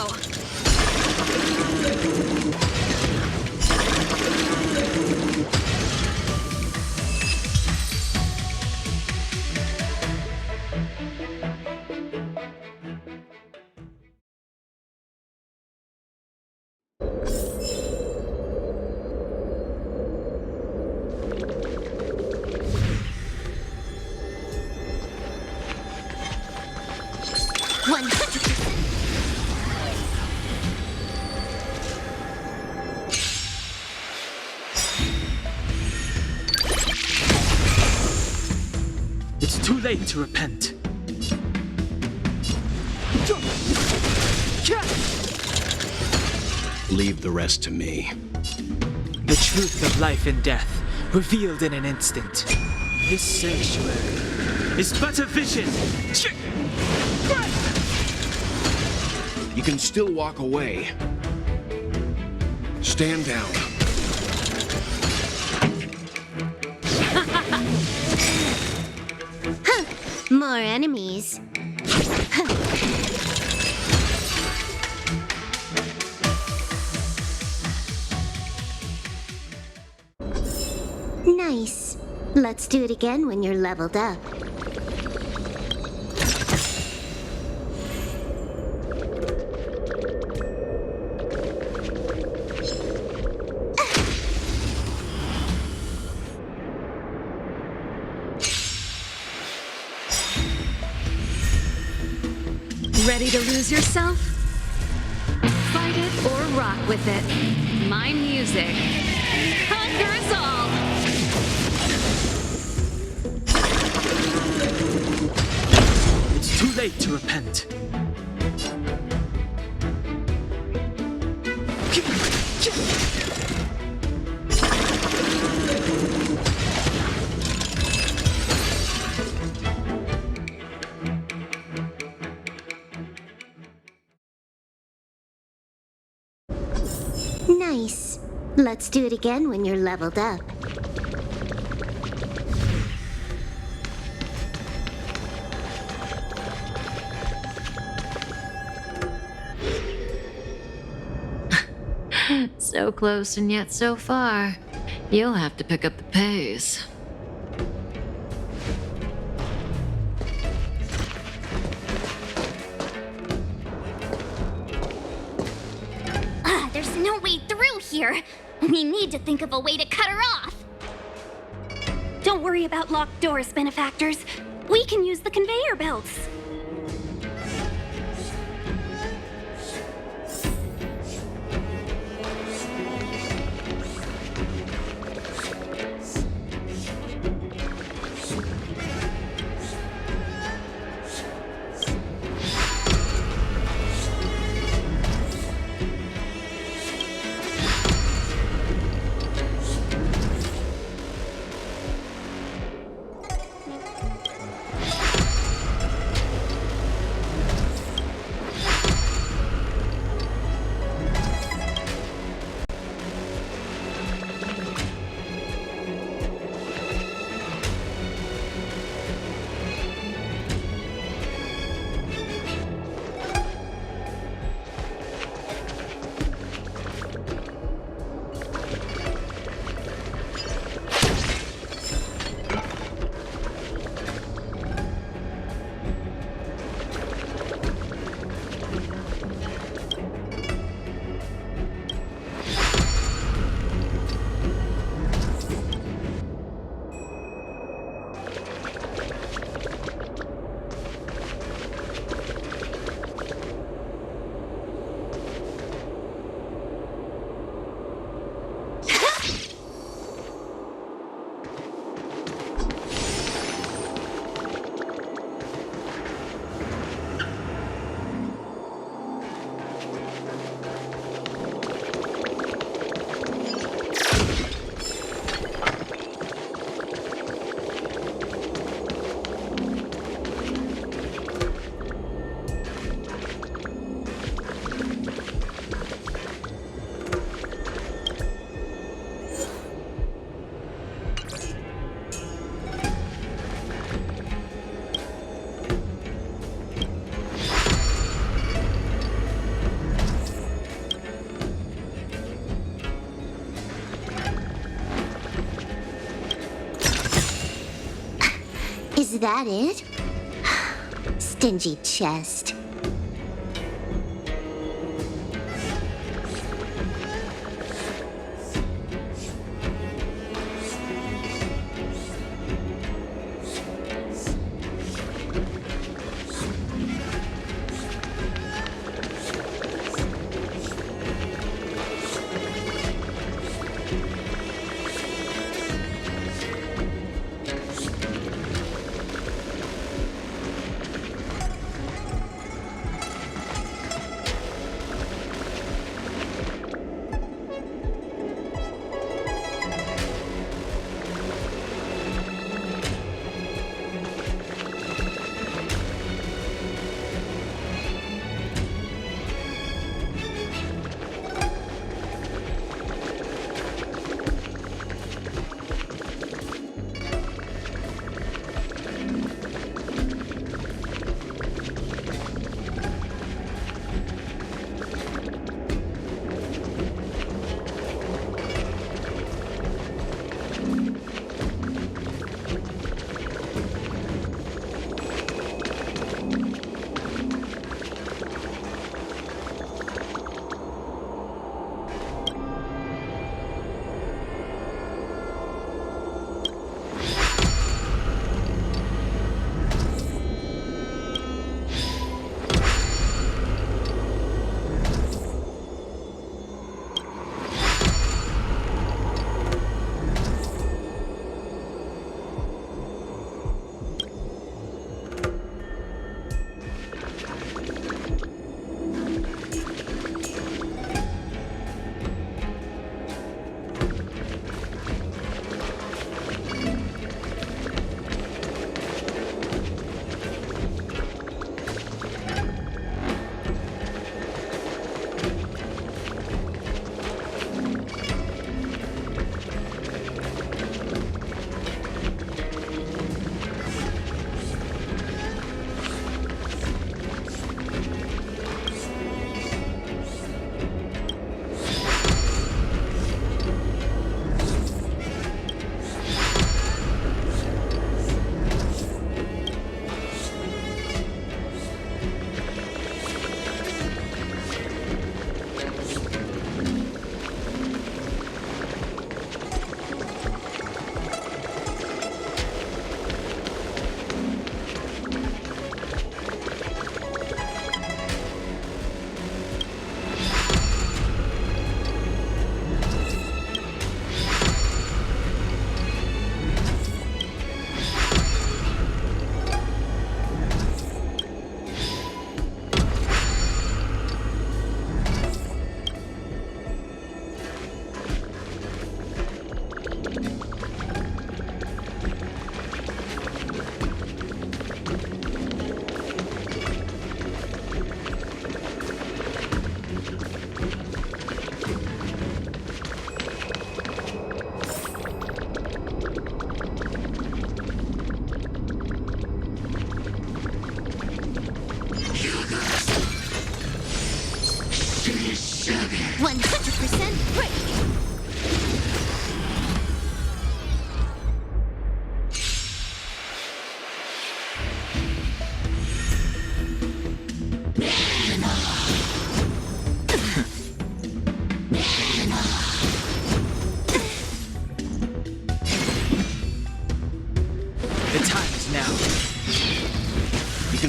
S12: It's too late to repent.
S6: Leave the rest to me.
S12: The truth of life and death, revealed in an instant. This sanctuary is but a vision.
S6: You can still walk away. Stand down.
S15: More enemies. Nice. Let's do it again when you're leveled up.
S2: Ready to lose yourself? Fight it or rock with it. My music conquers all.
S12: It's too late to repent.
S15: Nice. Let's do it again when you're leveled up.
S9: So close and yet so far. You'll have to pick up the pace.
S1: There's no way through here. We need to think of a way to cut her off.
S3: Don't worry about locked doors, benefactors. We can use the conveyor belts.
S15: Is that it? Stingy chest.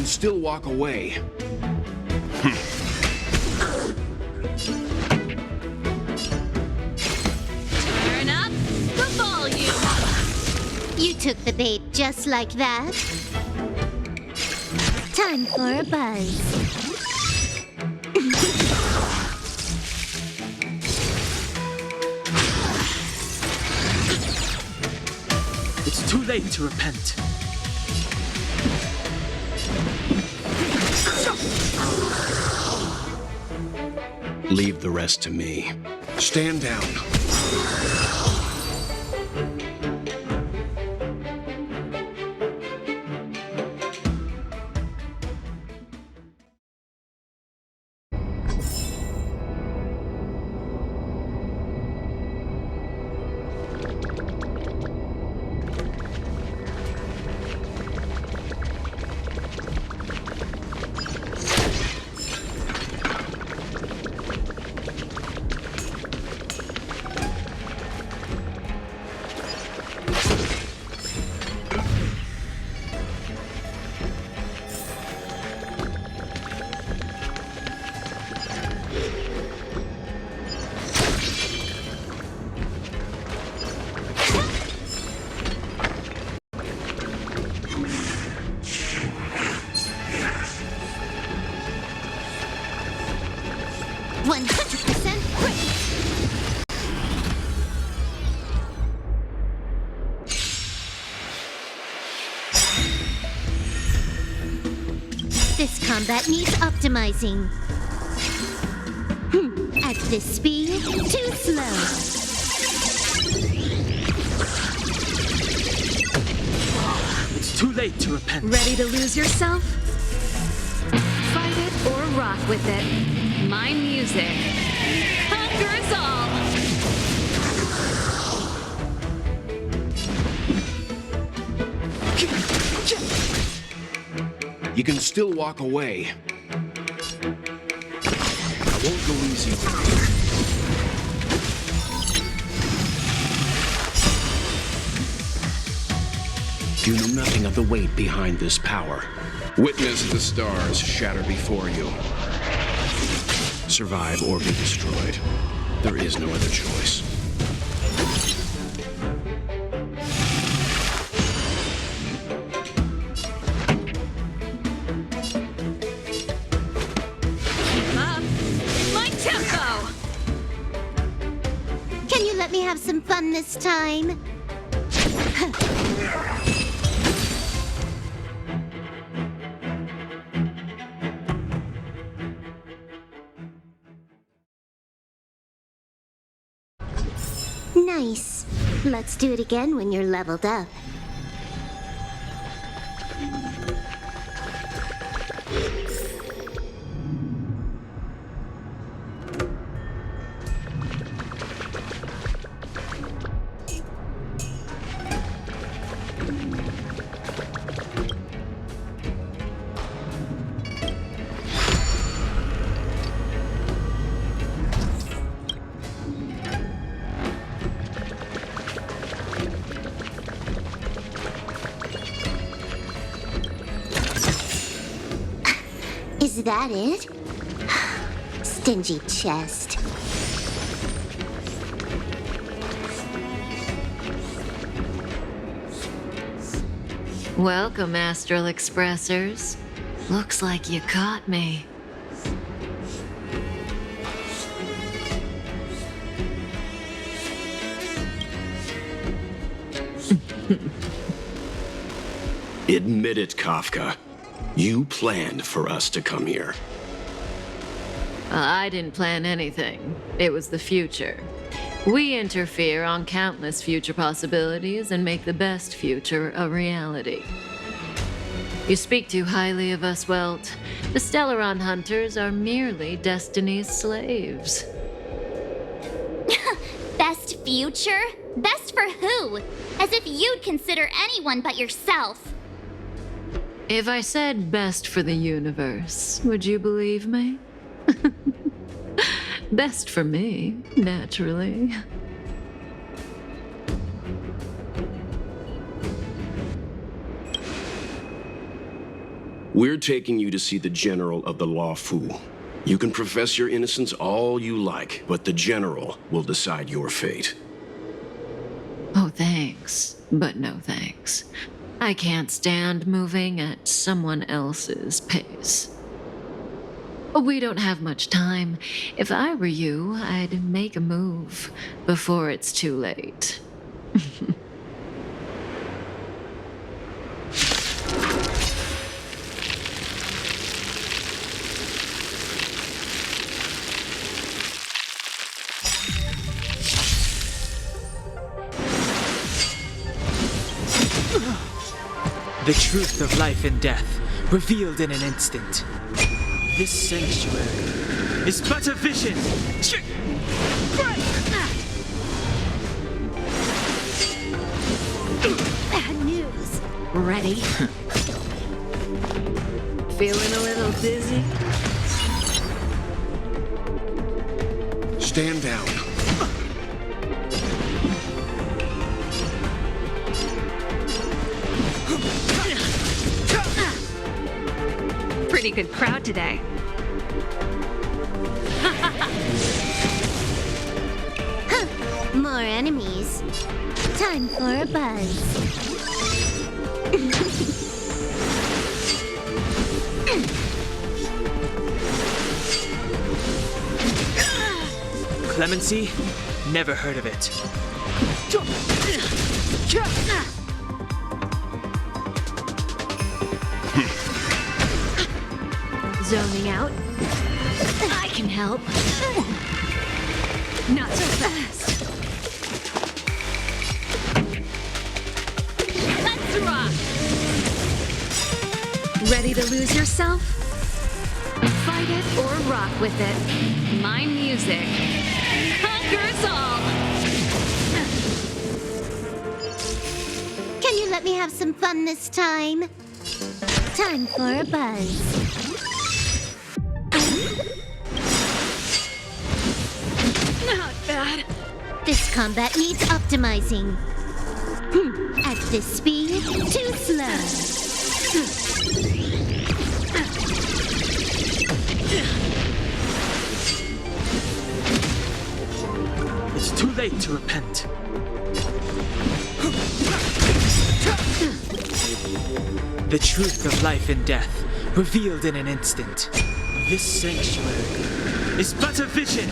S6: Still walk away.
S15: Turn up the volume. You took the bait just like that. Time for a buzz.
S12: It's too late to repent.
S6: Leave the rest to me. Stand down.
S15: This combat needs optimizing. At this speed, too slow.
S12: It's too late to repent.
S2: Ready to lose yourself? Fight it or rock with it. My music conquers all.
S6: You can still walk away. I won't go easy. You know nothing of the weight behind this power. Witness the stars shatter before you. Survive or be destroyed. There is no other choice.
S15: Can you let me have some fun this time? Nice. Let's do it again when you're leveled up. Is that it? Stingy chest.
S9: Welcome, Astral Expressors. Looks like you caught me.
S6: Admit it, Kafka. You planned for us to come here.
S9: I didn't plan anything. It was the future. We interfere on countless future possibilities and make the best future a reality. You speak too highly of us, Welt. The Stellaron Hunters are merely Destiny's slaves.
S1: Best future? Best for who? As if you'd consider anyone but yourself.
S9: If I said best for the universe, would you believe me? Best for me, naturally.
S6: We're taking you to see the General of the Law Fu. You can profess your innocence all you like, but the General will decide your fate.
S9: Oh, thanks, but no thanks. I can't stand moving at someone else's pace. We don't have much time. If I were you, I'd make a move before it's too late.
S12: The truth of life and death, revealed in an instant. This sanctuary is but a vision.
S15: Bad news.
S9: Ready? Feeling a little dizzy?
S6: Stand down.
S2: Pretty good crowd today.
S15: More enemies. Time for a buzz.
S12: Clemency? Never heard of it.
S2: Zoning out. I can help. Not so fast. Let's rock! Ready to lose yourself? Fight it or rock with it. My music conquers all!
S15: Can you let me have some fun this time? Time for a buzz.
S2: Not bad.
S15: This combat needs optimizing. At this speed, too slow.
S12: It's too late to repent. The truth of life and death, revealed in an instant. This sanctuary is but a vision.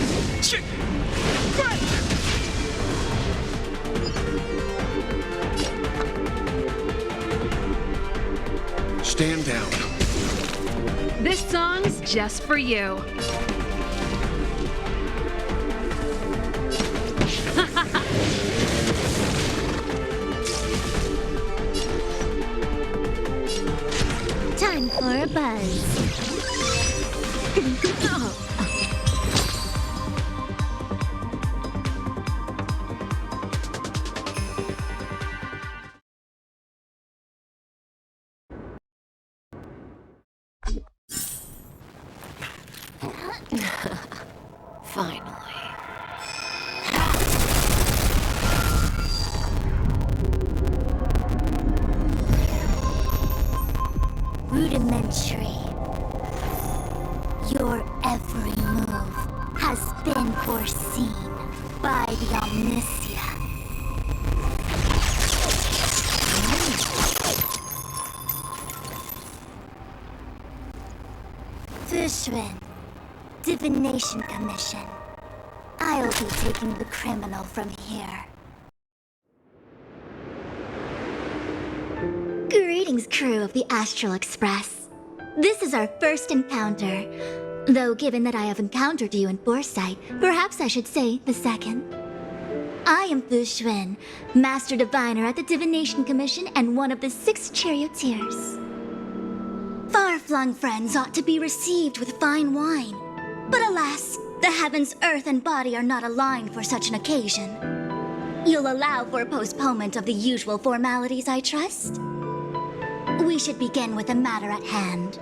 S16: Stand down.
S10: This song's just for you.
S15: Time for a buzz.
S9: Finally.
S7: Rudimentary. Your every move has been foreseen by the Omniscient. Fishrin, Divination Commission. I'll be taking the criminal from here. Greetings, crew of the Astral Express. This is our first encounter. Though given that I have encountered you in foresight, perhaps I should say the second. I am Fu Xuan, Master Diviner at the Divination Commission and one of the 6 charioteers. Far-flung friends ought to be received with fine wine. But alas, the heavens, earth, and body are not aligned for such an occasion. You'll allow for a postponement of the usual formalities, I trust? We should begin with the matter at hand.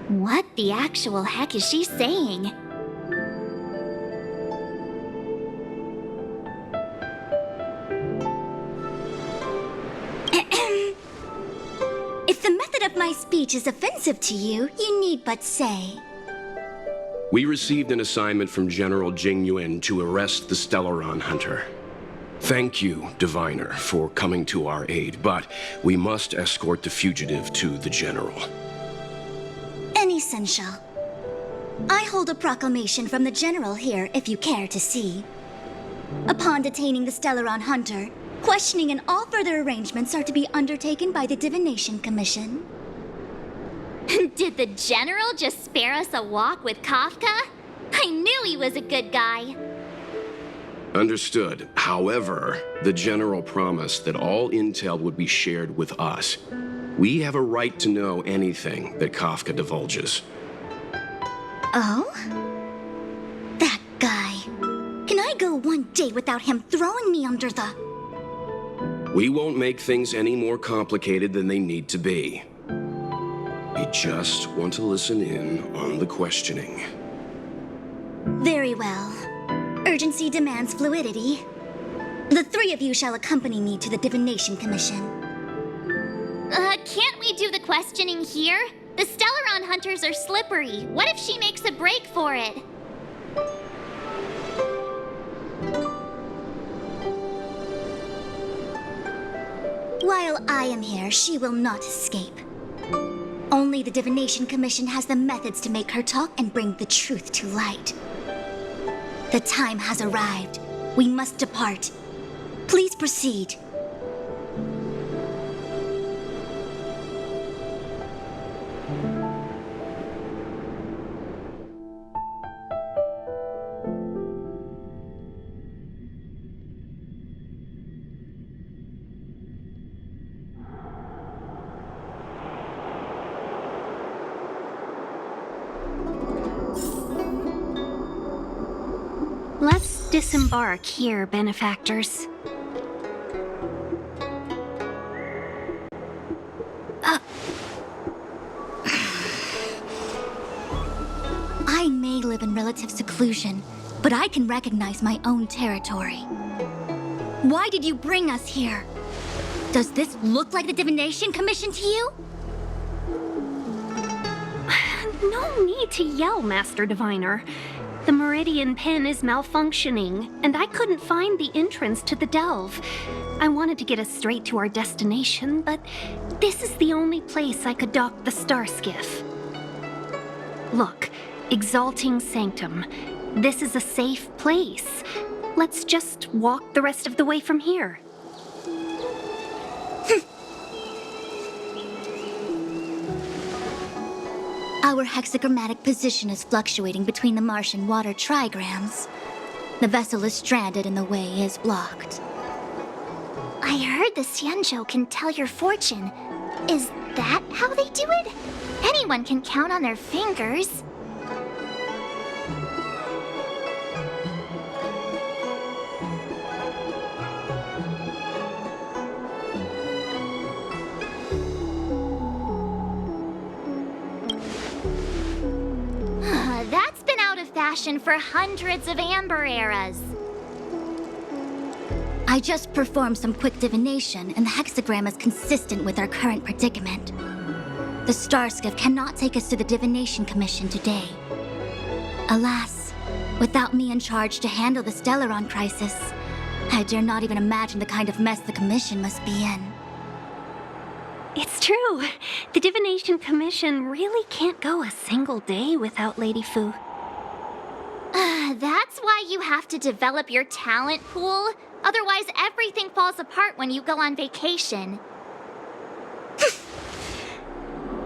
S1: What the actual heck is she saying?
S7: If the method of my speech is offensive to you, you need but say.
S6: We received an assignment from General Jing Yuan to arrest the Stellaron Hunter. Thank you, Diviner, for coming to our aid, but we must escort the fugitive to the General.
S7: Essential. I hold a proclamation from the General here, if you care to see. Upon detaining the Stellaron Hunter, questioning and all further arrangements are to be undertaken by the Divination Commission.
S1: Did the General just spare us a walk with Kafka? I knew he was a good guy.
S6: Understood. However, the General promised that all intel would be shared with us. We have a right to know anything that Kafka divulges.
S7: Oh? That guy. Can I go one day without him throwing me under the...
S6: We won't make things any more complicated than they need to be. We just want to listen in on the questioning.
S7: Very well. Urgency demands fluidity. The 3 of you shall accompany me to the Divination Commission.
S1: Can't we do the questioning here? The Stellaron Hunters are slippery. What if she makes a break for it?
S7: While I am here, she will not escape. Only the Divination Commission has the methods to make her talk and bring the truth to light. The time has arrived. We must depart. Please proceed.
S3: Disembark here, benefactors.
S7: I may live in relative seclusion, but I can recognize my own territory. Why did you bring us here? Does this look like the Divination Commission to you?
S3: No need to yell, Master Diviner. The Meridian Pin is malfunctioning, and I couldn't find the entrance to the delve. I wanted to get us straight to our destination, but this is the only place I could dock the star skiff. Look, Exalting Sanctum. This is a safe place. Let's just walk the rest of the way from here.
S7: Our hexagrammatic position is fluctuating between the Martian water trigrams. The vessel is stranded and the way is blocked.
S1: I heard the Xianzhou can tell your fortune. Is that how they do it? Anyone can count on their fingers. That's been out of fashion for hundreds of Amber eras.
S7: I just performed some quick divination, and the hexagram is consistent with our current predicament. The star skiff cannot take us to the Divination Commission today. Alas, without me in charge to handle the Stellaron crisis, I dare not even imagine the kind of mess the Commission must be in.
S3: It's true. The Divination Commission really can't go a single day without Lady Fu.
S1: That's why you have to develop your talent pool. Otherwise, everything falls apart when you go on vacation.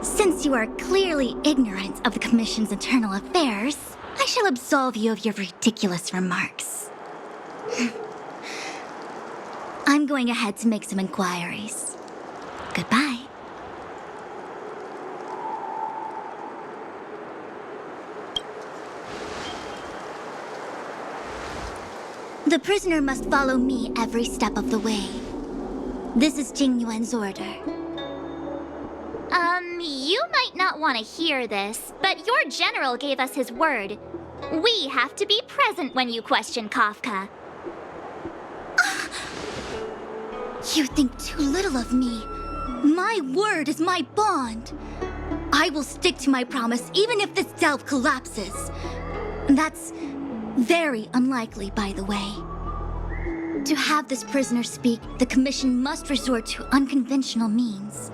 S7: Since you are clearly ignorant of the Commission's internal affairs, I shall absolve you of your ridiculous remarks. I'm going ahead to make some inquiries. Goodbye. The prisoner must follow me every step of the way. This is Jing Yuan's order.
S1: You might not want to hear this, but your general gave us his word. We have to be present when you question Kafka.
S7: You think too little of me. My word is my bond. I will stick to my promise even if this delve collapses. That's very unlikely, by the way. To have this prisoner speak, the Commission must resort to unconventional means,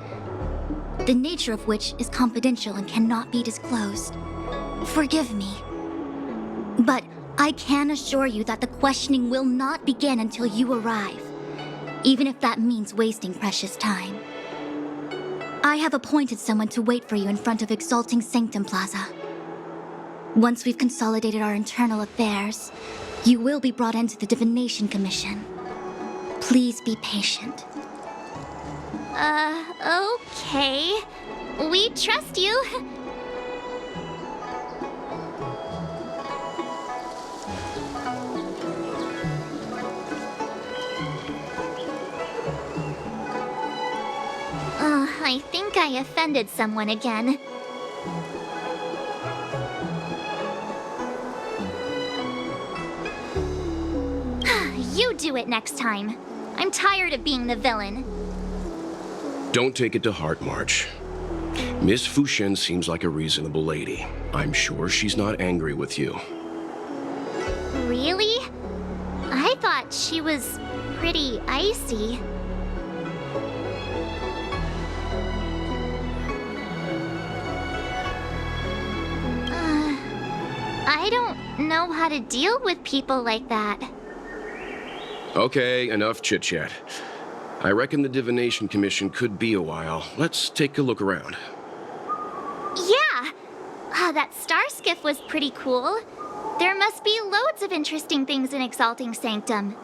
S7: the nature of which is confidential and cannot be disclosed. Forgive me. But I can assure you that the questioning will not begin until you arrive, even if that means wasting precious time. I have appointed someone to wait for you in front of Exalting Sanctum Plaza. Once we've consolidated our internal affairs, you will be brought into the Divination Commission. Please be patient.
S1: Okay. We trust you. I think I offended someone again. You do it next time. I'm tired of being the villain.
S6: Don't take it to heart, March. Miss Fushen seems like a reasonable lady. I'm sure she's not angry with you.
S1: Really? I thought she was pretty icy. I don't know how to deal with people like that.
S6: Okay, enough chit-chat. I reckon the Divination Commission could be a while. Let's take a look around.
S1: Yeah! That star skiff was pretty cool. There must be loads of interesting things in Exalting Sanctum.